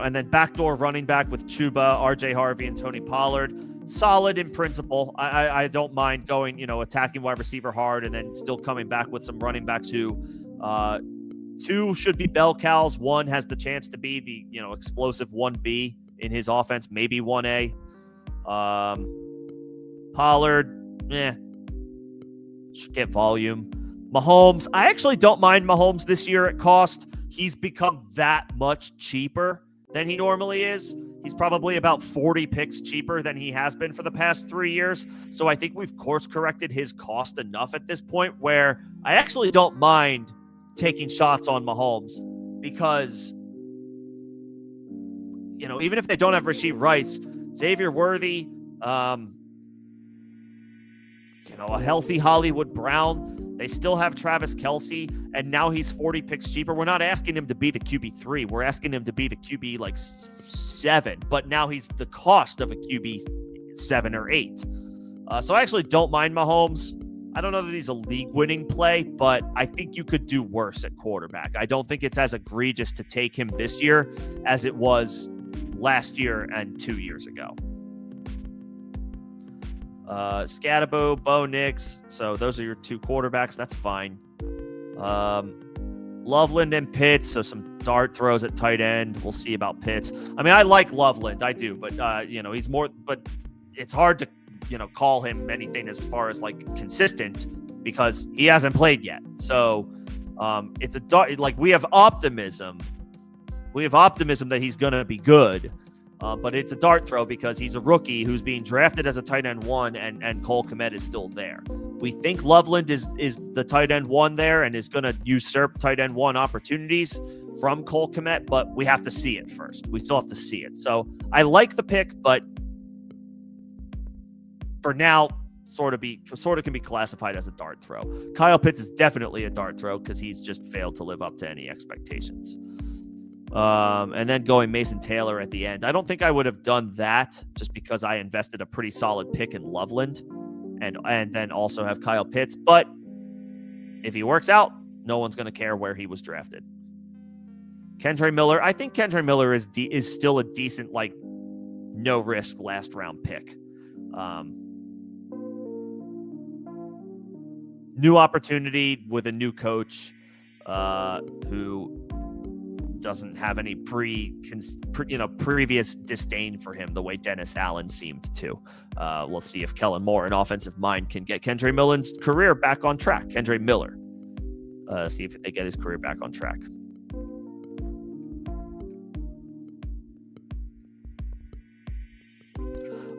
and then backdoor running back with Chuba, RJ Harvey, and Tony Pollard. Solid in principle. I don't mind going, attacking wide receiver hard and then still coming back with some running backs who 2 should be bell cows. 1 has the chance to be the, explosive 1B in his offense, maybe 1A. Pollard, should get volume. Mahomes, I actually don't mind Mahomes this year at cost. He's become that much cheaper than he normally is. He's probably about 40 picks cheaper than he has been for the past 3 years. So I think we've course corrected his cost enough at this point where I actually don't mind taking shots on Mahomes because, even if they don't have Rashee Rice, Xavier Worthy, a healthy Hollywood Brown, they still have Travis Kelce, and now he's 40 picks cheaper. We're not asking him to be the QB3. We're asking him to be the QB 7, but now he's the cost of a QB 7 or 8. So I actually don't mind Mahomes. I don't know that he's a league-winning play, but I think you could do worse at quarterback. I don't think it's as egregious to take him this year as it was last year and 2 years ago. Scatabo, Bo Nix. So those are your 2 quarterbacks. That's fine. Loveland and Pitts. So some dart throws at tight end. We'll see about Pitts. I mean, I like Loveland. I do. But, he's more. But it's hard to, call him anything as far as consistent because he hasn't played yet. So it's a dart. We have optimism. We have optimism that he's going to be good. But it's a dart throw because he's a rookie who's being drafted as a tight end 1 and Cole Kmet is still there. We think Loveland is the tight end 1 there and is going to usurp tight end 1 opportunities from Cole Kmet, but we have to see it first. We still have to see it. So I like the pick, but for now, sort of can be classified as a dart throw. Kyle Pitts is definitely a dart throw because he's just failed to live up to any expectations. And then going Mason Taylor at the end. I don't think I would have done that just because I invested a pretty solid pick in Loveland and then also have Kyle Pitts. But if he works out, no one's going to care where he was drafted. Kendre Miller. I think Kendre Miller is still a decent, no risk last round pick. new opportunity with a new coach who doesn't have any previous disdain for him the way Dennis Allen seemed to. We'll see if Kellen Moore, an offensive mind, can get Kendre Miller's career back on track. Kendre Miller. See if they get his career back on track.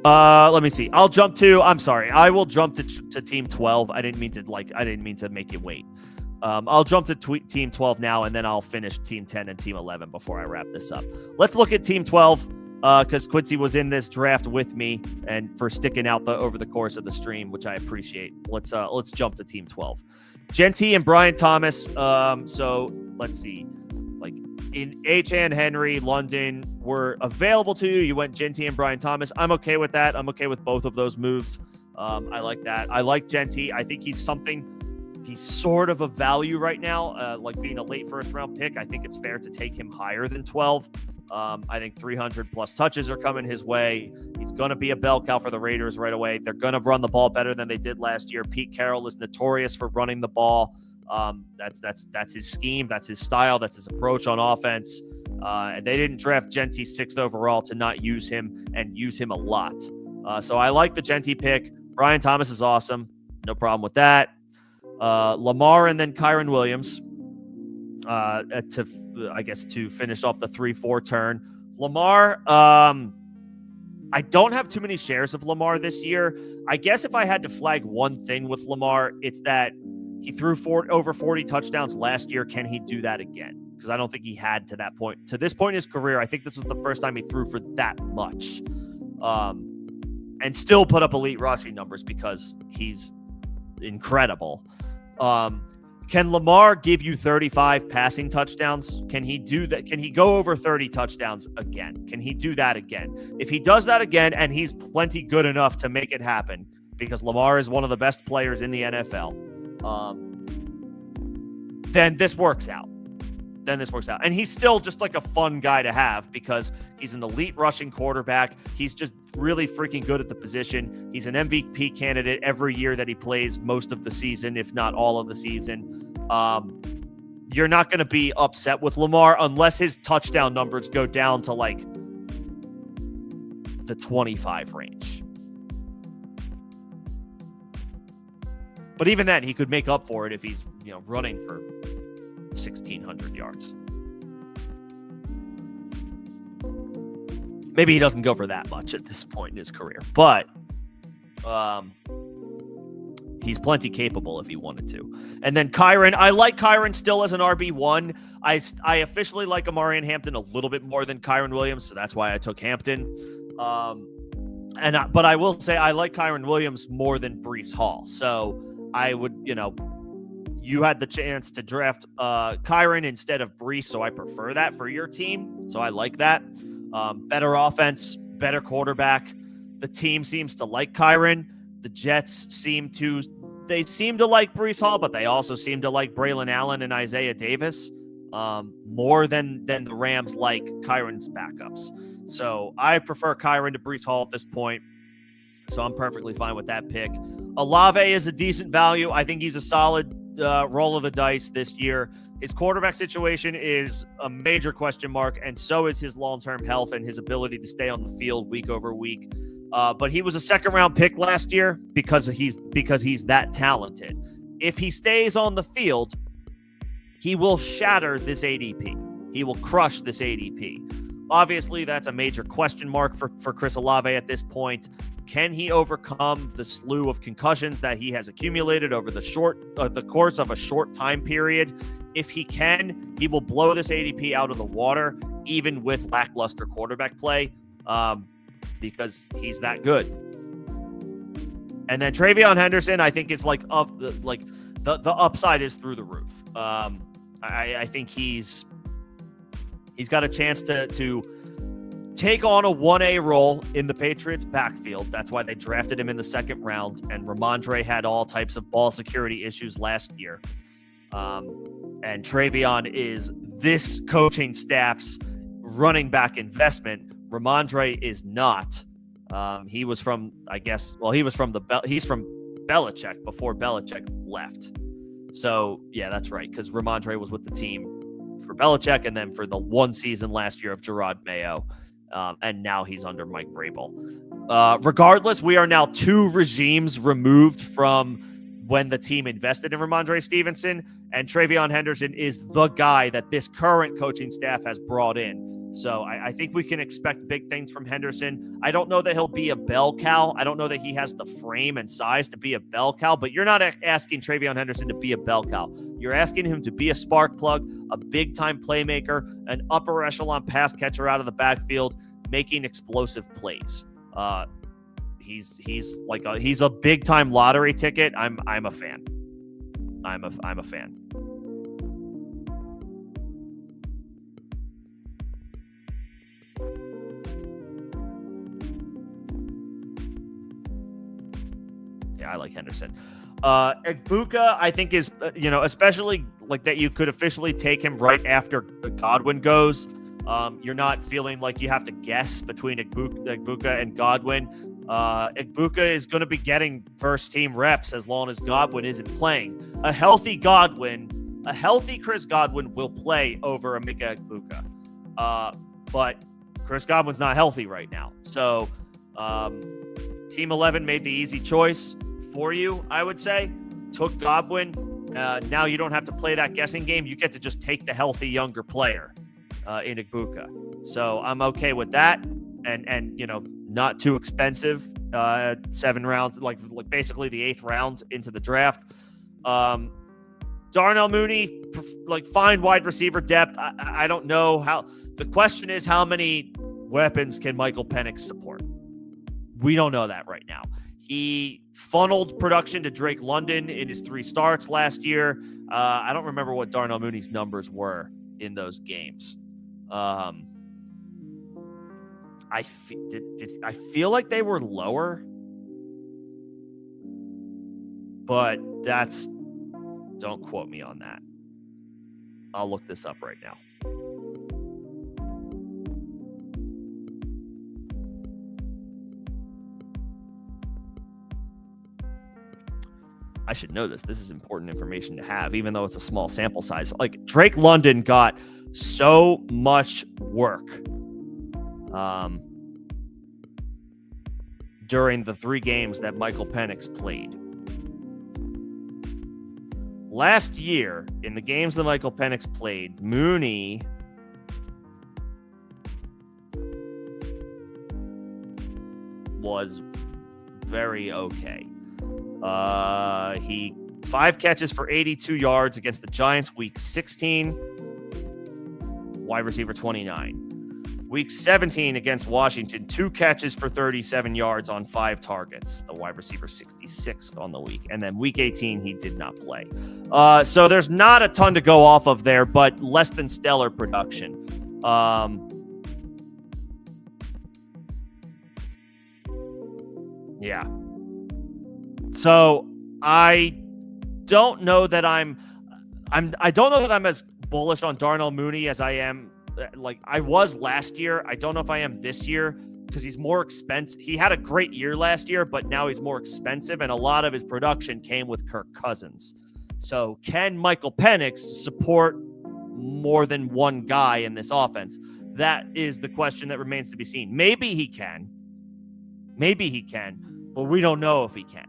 Let me see. I will jump to team 12. I didn't mean to make you wait. I'll jump to team 12 now, and then I'll finish team 10 and team 11 before I wrap this up. Let's look at team 12 because Quincy was in this draft with me and for sticking out over the course of the stream, which I appreciate. Let's jump to team 12. Genty and Brian Thomas. So let's see. Like in H.N. Henry, London were available to you. You went Genty and Brian Thomas. I'm okay with that. I'm okay with both of those moves. I like that. I like Genty. I think he's sort of a value right now, like being a late first round pick. I think it's fair to take him higher than 12. I think 300 plus touches are coming his way. He's going to be a bell cow for the Raiders right away. They're going to run the ball better than they did last year. Pete Carroll is notorious for running the ball. That's his scheme. That's his style. That's his approach on offense. And they didn't draft Genty 6th overall to not use him and use him a lot. So I like the Genty pick. Brian Thomas is awesome. No problem with that. Lamar and then Kyren Williams to finish off the 3-4 turn. Lamar, I don't have too many shares of Lamar this year. I guess if I had to flag one thing with Lamar, it's that he threw over 40 touchdowns last year. Can he do that again? Because I don't think he had to that point. To this point in his career, I think this was the first time he threw for that much. And still put up elite rushing numbers because he's incredible. Can Lamar give you 35 passing touchdowns? Can he do that? Can he go over 30 touchdowns again? Can he do that again? If he does that again, and he's plenty good enough to make it happen, because Lamar is one of the best players in the NFL, then this works out. And he's still just like a fun guy to have because he's an elite rushing quarterback. He's just really freaking good at the position. He's an MVP candidate every year that he plays most of the season, if not all of the season. You're not going to be upset with Lamar unless his touchdown numbers go down to like the 25 range. But even then, he could make up for it if he's, running for 1,600 yards. Maybe he doesn't go for that much at this point in his career, but he's plenty capable if he wanted to. And then Kyren, I like Kyren still as an RB1. I officially like Amari and Hampton a little bit more than Kyren Williams, so that's why I took Hampton. But I will say I like Kyren Williams more than Breece Hall. So I would, you had the chance to draft Kyren instead of Breece, so I prefer that for your team. So I like that. Better offense, better quarterback. The team seems to like Kyren. The Jets seem to like Breece Hall, but they also seem to like Braylon Allen and Isaiah Davis more than the Rams like Kyren's backups. So I prefer Kyren to Breece Hall at this point. So I'm perfectly fine with that pick. Olave is a decent value. I think he's a solid roll of the dice this year. His quarterback situation is a major question mark, and so is his long-term health and his ability to stay on the field week over week. But he was a second-round pick last year because he's that talented. If he stays on the field, he will shatter this ADP. He will crush this ADP. Obviously, that's a major question mark for Chris Olave at this point. Can he overcome the slew of concussions that he has accumulated over the course of a short time period? If he can, he will blow this ADP out of the water, even with lackluster quarterback play, because he's that good. And then TreVeyon Henderson, I think, is the upside is through the roof. I think he's got a chance to take on a 1A role in the Patriots backfield. That's why they drafted him in the second round. And Ramondre had all types of ball security issues last year. And TreVeyon is this coaching staff's running back investment. Ramondre is not. He was from Belichick before Belichick left. So, yeah, that's right, because Ramondre was with the team for Belichick and then for the one season last year of Gerard Mayo, and now he's under Mike Vrabel. Regardless, we are now 2 regimes removed from when the team invested in Ramondre Stevenson, and TreVeyon Henderson is the guy that this current coaching staff has brought in. So I think we can expect big things from Henderson. I don't know that he'll be a bell cow. I don't know that he has the frame and size to be a bell cow, but you're not asking TreVeyon Henderson to be a bell cow. You're asking him to be a spark plug, a big-time playmaker, an upper echelon pass catcher out of the backfield, making explosive plays. He's a big-time lottery ticket. I'm a fan. I'm a fan. I like Henderson. Egbuka, I think, is, especially like that you could officially take him right after Godwin goes. You're not feeling like you have to guess between Egbuka and Godwin. Egbuka is going to be getting first-team reps as long as Godwin isn't playing. A healthy Chris Godwin will play over a Mika Egbuka. But Chris Godwin's not healthy right now. So Team 11 made the easy choice for you, I would say. Took Godwin. Now you don't have to play that guessing game. You get to just take the healthy younger player in Egbuka. So I'm okay with that. And not too expensive. 7 rounds, like basically the 8th round into the draft. Darnell Mooney, fine wide receiver depth. I don't know how. The question is, how many weapons can Michael Penix support? We don't know that right now. He funneled production to Drake London in his 3 starts last year. I don't remember what Darnell Mooney's numbers were in those games. I feel like they were lower, but don't quote me on that. I'll look this up right now. I should know this. This is important information to have, even though it's a small sample size. Like, Drake London got so much work during the 3 games that Michael Penix played. Last year, in the games that Michael Penix played, Mooney was very okay. He 5 catches for 82 yards against the Giants, week 16, wide receiver 29. Week 17 against Washington, 2 catches for 37 yards on 5 targets, the wide receiver 66 on the week. And then week 18, he did not play. So there's not a ton to go off of there, but less than stellar production. Yeah. So I don't know that I'm as bullish on Darnell Mooney as I am, like I was last year. I don't know if I am this year because he's more expensive. He had a great year last year, but now he's more expensive, and a lot of his production came with Kirk Cousins. So can Michael Penix support more than one guy in this offense? That is the question that remains to be seen. Maybe he can, but we don't know if he can.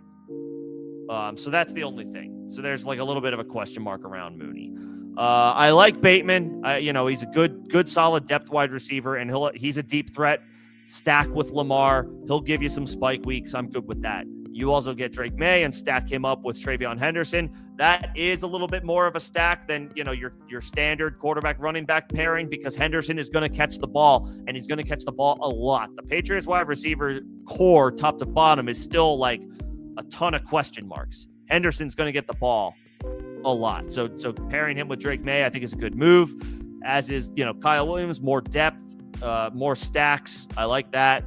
So that's the only thing. So there's like a little bit of a question mark around Mooney. I like Bateman. He's a good, solid depth wide receiver, and he's a deep threat. Stack with Lamar. He'll give you some spike weeks. I'm good with that. You also get Drake May and stack him up with TreVeyon Henderson. That is a little bit more of a stack than, your standard quarterback running back pairing, because Henderson is going to catch the ball, and he's going to catch the ball a lot. The Patriots wide receiver core, top to bottom, is still like a ton of question marks. Henderson's going to get the ball a lot. So pairing him with Drake May, I think, is a good move, as is, Kyle Williams, more depth, more stacks. I like that.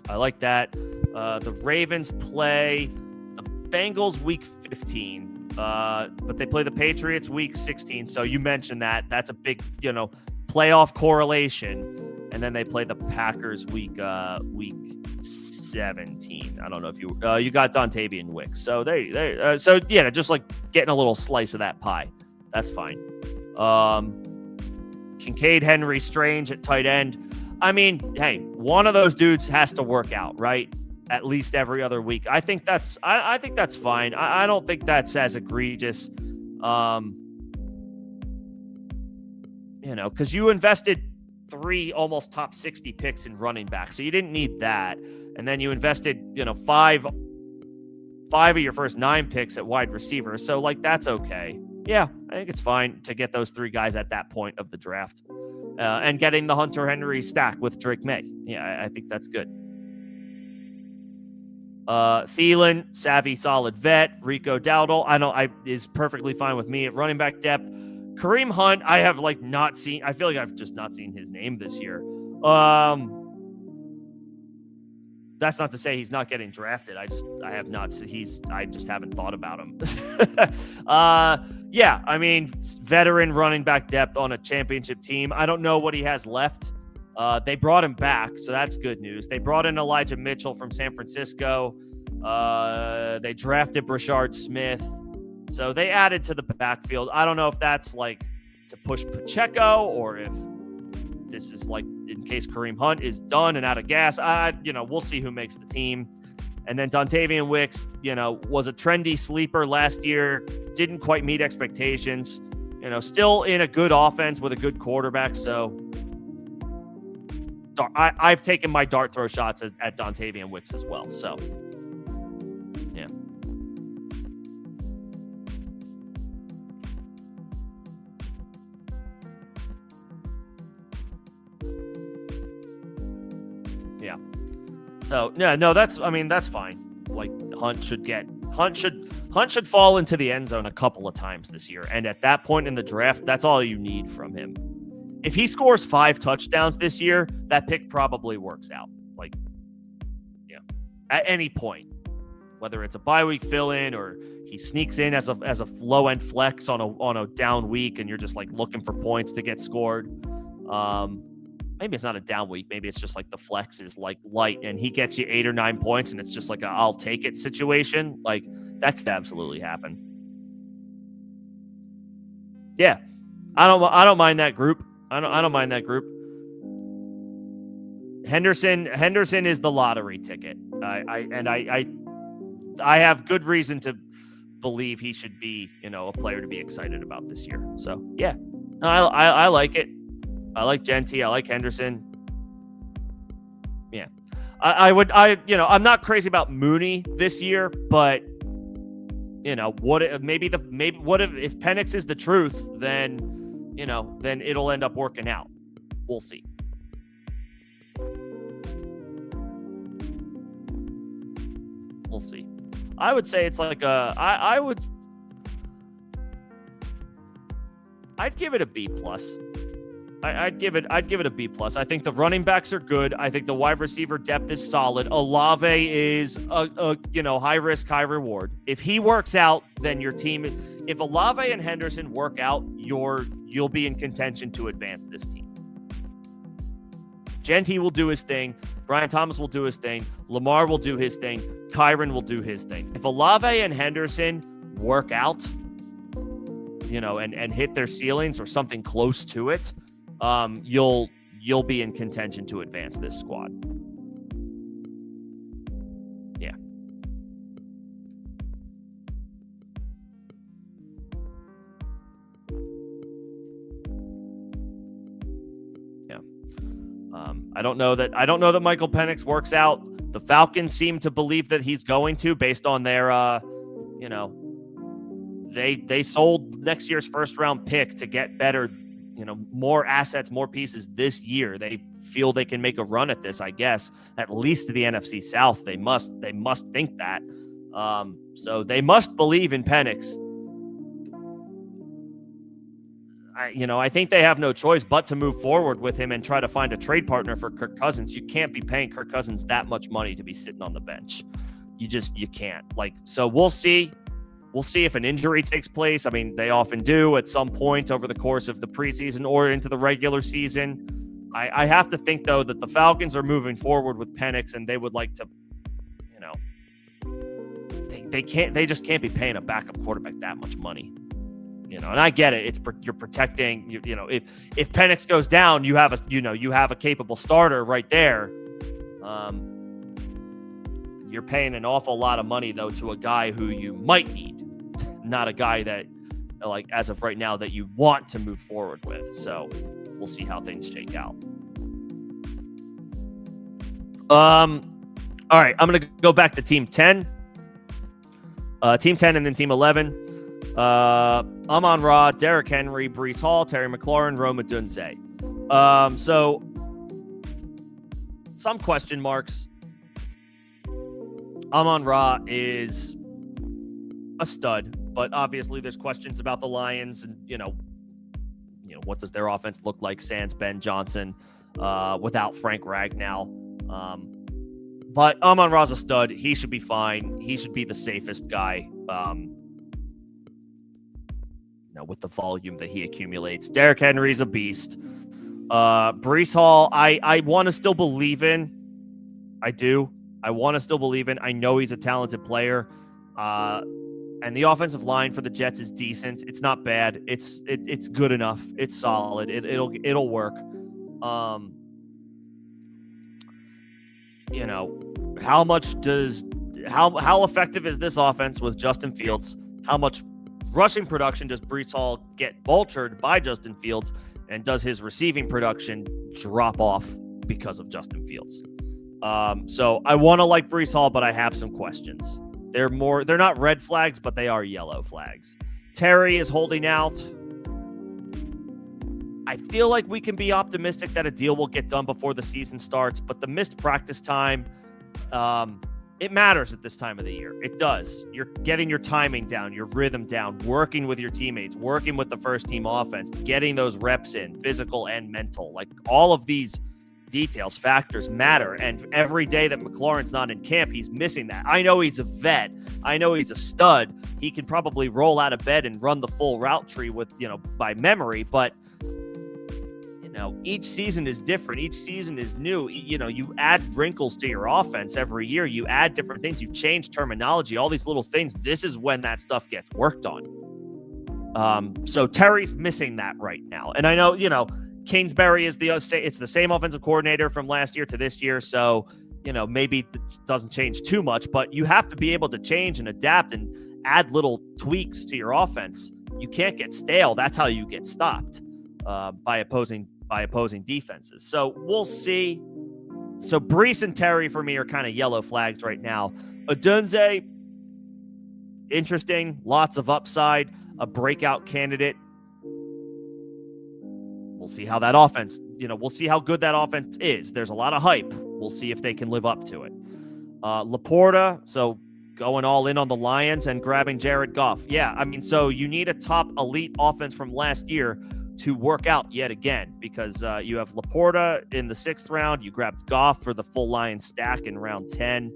The Ravens play the Bengals week 15, but they play the Patriots week 16. So you mentioned that. That's a big, playoff correlation. And then they play the Packers week 17. 17. I don't know if you got Dontavian Wicks. So so yeah, just like getting a little slice of that pie. That's fine. Kincaid, Henry, Strange at tight end. I mean, hey, one of those dudes has to work out, right? At least every other week. I think that's fine. I don't think that's as egregious. Because you invested 3 almost top 60 picks in running back, so you didn't need that. And then you invested, 5 of your first 9 picks at wide receiver. So like, that's okay. Yeah, I think it's fine to get those 3 guys at that point of the draft, and getting the Hunter Henry stack with Drake May. Yeah, I think that's good. Thielen, savvy, solid vet. Rico Dowdle, is perfectly fine with me at running back depth. Kareem Hunt, I have not seen. I feel like I've just not seen his name this year. That's not to say he's not getting drafted. I just haven't thought about him. Yeah, I mean, veteran running back depth on a championship team. I don't know what he has left. They brought him back, so that's good news. They brought in Elijah Mitchell from San Francisco. They drafted Brashard Smith. So they added to the backfield. I don't know if that's to push Pacheco, or if this is in case Kareem Hunt is done and out of gas. We'll see who makes the team. And then Dontavian Wicks, was a trendy sleeper last year. Didn't quite meet expectations. Still in a good offense with a good quarterback. So I've taken my dart throw shots at Dontavian Wicks as well. So, yeah. Yeah. So, yeah, no, that's fine. Hunt should fall into the end zone a couple of times this year. And at that point in the draft, that's all you need from him. If he scores 5 touchdowns this year, that pick probably works out. At any point, whether it's a bye week fill-in or he sneaks in as a low-end flex on a down week, and you're just looking for points to get scored. Maybe it's not a down week. Maybe it's just the flex is light, and he gets you 8 or 9 points, and it's just a I'll take it situation. That could absolutely happen. Yeah, I don't mind that group. I don't mind that group. Henderson is the lottery ticket. I have good reason to believe he should be, a player to be excited about this year. So yeah, I like it. I like Genty. I like Henderson. Yeah, I'm not crazy about Mooney this year, but what if Penix is the truth, then it'll end up working out. We'll see. We'll see. I would say it's I'd give it a B+. I'd give it a B+. I think the running backs are good. I think the wide receiver depth is solid. Olave is a high risk, high reward. If he works out, then your team if Olave and Henderson work out, you'll be in contention to advance this team. Genty will do his thing. Brian Thomas will do his thing. Lamar will do his thing. Kyron will do his thing. If Olave and Henderson work out, and hit their ceilings or something close to it, you'll be in contention to advance this squad. Yeah. Yeah. I don't know that Michael Penix works out. The Falcons seem to believe that he's going to, based on their, they sold next year's first round pick to get better, more assets, more pieces this year. They feel they can make a run at this, I guess, at least to the NFC South. They must think that. So they must believe in Penix. I think they have no choice but to move forward with him and try to find a trade partner for Kirk Cousins. You can't be paying Kirk Cousins that much money to be sitting on the bench. You can't. So we'll see. We'll see if an injury takes place. I mean, they often do at some point over the course of the preseason or into the regular season. I have to think, though, that the Falcons are moving forward with Penix, and they would like to they just can't be paying a backup quarterback that much money. And I get it. You're protecting, if Penix goes down, you have a capable starter right there. You're paying an awful lot of money though to a guy who you might need, not a guy that, like, as of right now, that you want to move forward with. So we'll see how things shake out. All right, I'm gonna go back to Team 10. Team 10 and then Team 11. Amon-Ra, Derrick Henry, Breece Hall, Terry McLaurin, Rome Odunze. So some question marks. Amon-Ra is a stud, but obviously there's questions about the Lions and, what does their offense look like sans Ben Johnson, without Frank Ragnow. But Amon-Ra's a stud. He should be fine. He should be the safest guy, with the volume that he accumulates. Derrick Henry's a beast. Breece Hall, I want to still believe in. I do. I want to still believe in. I know he's a talented player. And the offensive line for the Jets is decent. It's not bad. It's good enough. It's solid. It'll work. How effective is this offense with Justin Fields? How much rushing production does Breece Hall get vultured by Justin Fields? And does his receiving production drop off because of Justin Fields? So I want to like Breece Hall, but I have some questions. They're not red flags, but they are yellow flags. Terry is holding out. I feel like we can be optimistic that a deal will get done before the season starts, but the missed practice time, it matters at this time of the year. It does. You're getting your timing down, your rhythm down, working with your teammates, working with the first team offense, getting those reps in, physical and mental. Like, all of these details, factors matter. And every day that McLaurin's not in camp, he's missing that. I know he's a vet. I know he's a stud. He can probably roll out of bed and run the full route tree by memory, but each season is different. Each season is new. You add wrinkles to your offense every year. You add different things. You change terminology, all these little things. This is when that stuff gets worked on. So Terry's missing that right now. And I know, Kingsbury is it's the same offensive coordinator from last year to this year. So, maybe it doesn't change too much, but you have to be able to change and adapt and add little tweaks to your offense. You can't get stale. That's how you get stopped by opposing defenses. So we'll see. So Breece and Terry for me are kind of yellow flags right now. Odunze, interesting, lots of upside, a breakout candidate. We'll see how that offense, we'll see how good that offense is. There's a lot of hype. We'll see if they can live up to it. Laporta, so going all in on the Lions and grabbing Jared Goff. Yeah, so you need a top elite offense from last year to work out yet again, because you have Laporta in the 6th round. You grabbed Goff for the full Lions stack in round 10.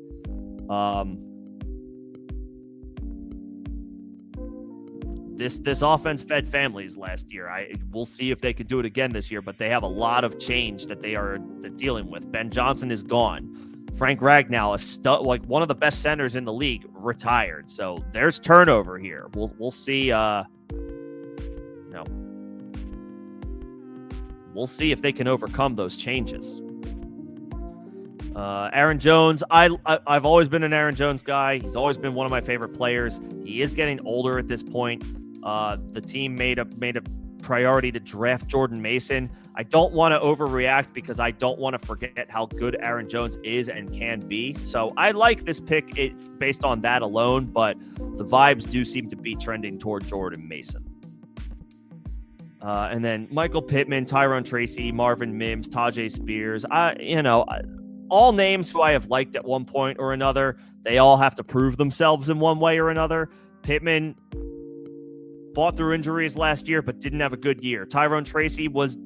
This offense fed families last year. We'll see if they could do it again this year, but they have a lot of change that they are dealing with. Ben Johnson is gone. Frank Ragnow, a stud, like one of the best centers in the league, retired. So there's turnover here. We'll see. We'll see if they can overcome those changes. Aaron Jones, I've always been an Aaron Jones guy. He's always been one of my favorite players. He is getting older at this point. The team made a priority to draft Jordan Mason. I don't want to overreact because I don't want to forget how good Aaron Jones is and can be. So I like this pick based on that alone, but the vibes do seem to be trending toward Jordan Mason. And then Michael Pittman, Tyrone Tracy, Marvin Mims, Tajay Spears. All names who I have liked at one point or another. They all have to prove themselves in one way or another. Pittman fought through injuries last year, but didn't have a good year. Tyrone Tracy was,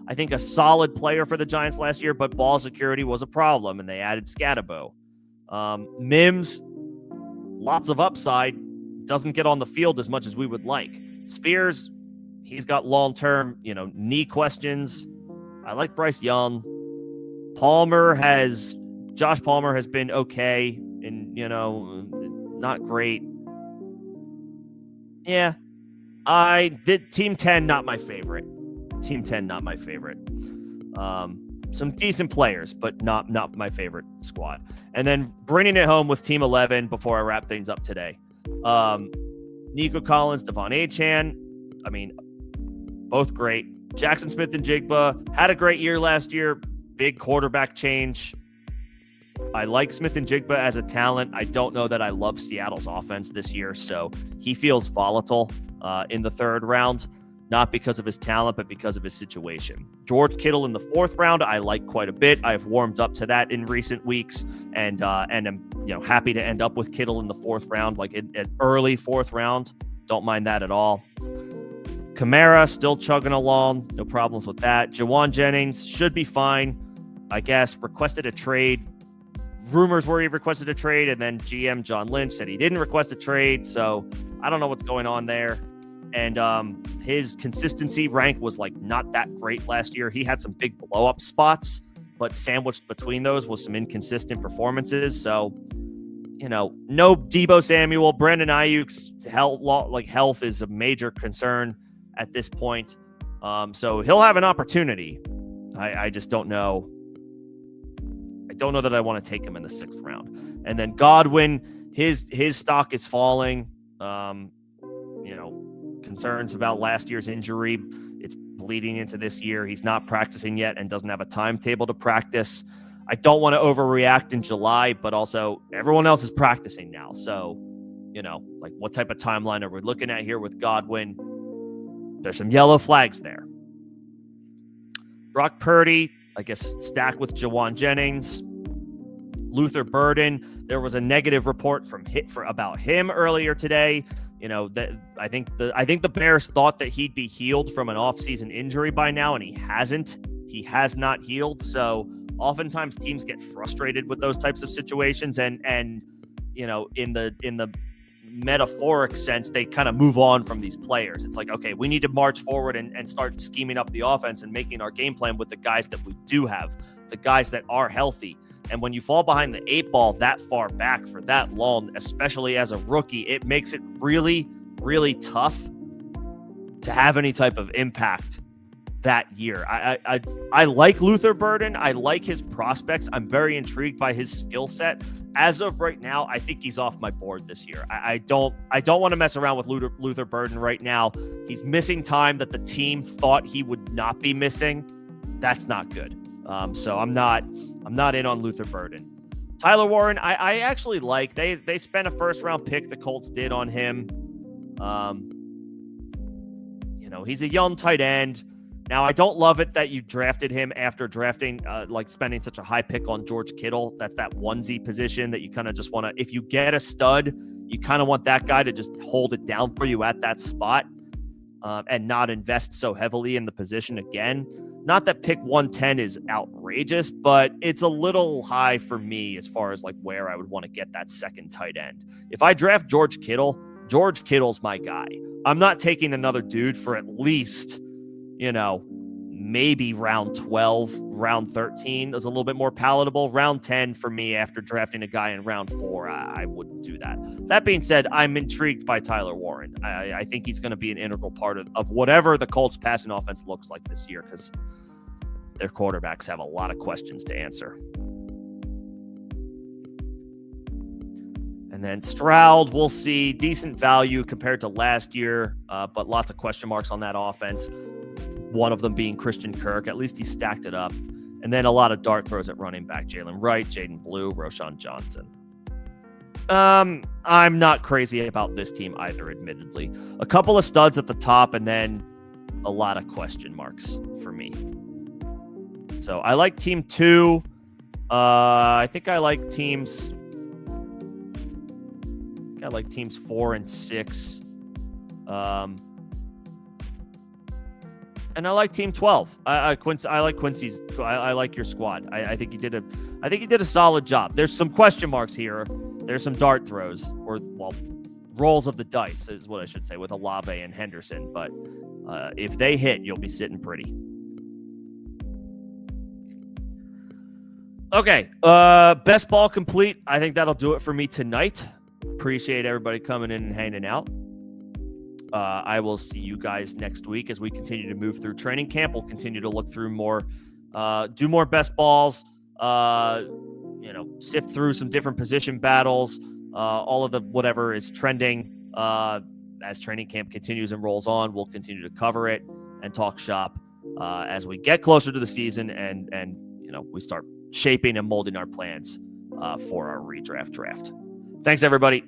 I think, a solid player for the Giants last year, but ball security was a problem, and they added Scatabo. Mims, lots of upside, doesn't get on the field as much as we would like. Spears, he's got long-term, knee questions. I like Bryce Young. Josh Palmer has been okay, and not great. Yeah, I did Team 10, not my favorite. Team 10, not my favorite. Some decent players, but not my favorite squad. And then bringing it home with Team 11 before I wrap things up today. Nico Collins, Devon Achane. I mean, both great. Jackson Smith and Jigba had a great year last year. Big quarterback change. I like Smith and Jigba as a talent. I don't know that I love Seattle's offense this year, so he feels volatile in the third round, not because of his talent, but because of his situation. George Kittle in the fourth round, I like quite a bit. I've warmed up to that in recent weeks, and I'm happy to end up with Kittle in the fourth round, like an early fourth round. Don't mind that at all. Kamara still chugging along, no problems with that. Jawan Jennings should be fine, I guess. Requested a trade. Rumors were he requested a trade, and then GM John Lynch said he didn't request a trade, so I don't know what's going on there. And his consistency rank was like not that great last year. He had some big blow-up spots, but sandwiched between those was some inconsistent performances. So, no Deebo Samuel. Brandon Ayuk's health is a major concern at this point. So he'll have an opportunity. I just don't know. I don't know that I want to take him in the sixth round. And then Godwin, his stock is falling. Concerns about last year's injury. It's bleeding into this year. He's not practicing yet and doesn't have a timetable to practice. I don't want to overreact in July, but also everyone else is practicing now. So, what type of timeline are we looking at here with Godwin? There's some yellow flags there. Brock Purdy, I guess, stacked with Jawan Jennings. Luther Burden, there was a negative report about him earlier today. That I think the Bears thought that he'd be healed from an offseason injury by now, and he hasn't. He has not healed. So oftentimes teams get frustrated with those types of situations, and in the metaphoric sense, they kind of move on from these players. It's like, okay, we need to march forward and start scheming up the offense and making our game plan with the guys that we do have, the guys that are healthy. And when you fall behind the eight ball that far back for that long, especially as a rookie, it makes it really, really tough to have any type of impact that year. I like Luther Burden. I like his prospects. I'm very intrigued by his skill set. As of right now, I think he's off my board this year. I don't want to mess around with Luther Burden right now. He's missing time that the team thought he would not be missing. That's not good. So I'm not in on Luther Burden. Tyler Warren, I actually like. They spent a first round pick, the Colts did, on him. He's a young tight end. Now, I don't love it that you drafted him after drafting, spending such a high pick on George Kittle. That's that onesie position that you kind of just want to, if you get a stud, you kind of want that guy to just hold it down for you at that spot and not invest so heavily in the position again. Not that pick 110 is outrageous, but it's a little high for me as far as where I would want to get that second tight end. If I draft George Kittle's my guy. I'm not taking another dude for at least, maybe round 12, round 13 is a little bit more palatable. Round 10 for me after drafting a guy in round 4, I wouldn't do that. That being said, I'm intrigued by Tyler Warren. I think he's going to be an integral part of whatever the Colts passing offense looks like this year, because their quarterbacks have a lot of questions to answer. And then Stroud, we'll see. Decent value compared to last year, but lots of question marks on that offense. One of them being Christian Kirk. At least he stacked it up. And then a lot of dart throws at running back. Jalen Wright, Jaden Blue, Roschon Johnson. I'm not crazy about this team either, admittedly. A couple of studs at the top, and then a lot of question marks for me. So I like team 2. I think I like teams 4 and 6. And I like team 12. I like Quincy's. I like your squad. I think you did a solid job. There's some question marks here. There's some dart throws, rolls of the dice is what I should say, with Olave and Henderson. But if they hit, you'll be sitting pretty. Okay. Best ball complete. I think that'll do it for me tonight. appreciate everybody coming in and hanging out. I will see you guys next week as we continue to move through training camp. We'll continue to look through more, do more best balls, sift through some different position battles, all of the whatever is trending. As training camp continues and rolls on, we'll continue to cover it and talk shop as we get closer to the season and we start shaping and molding our plans for our redraft draft. Thanks, everybody.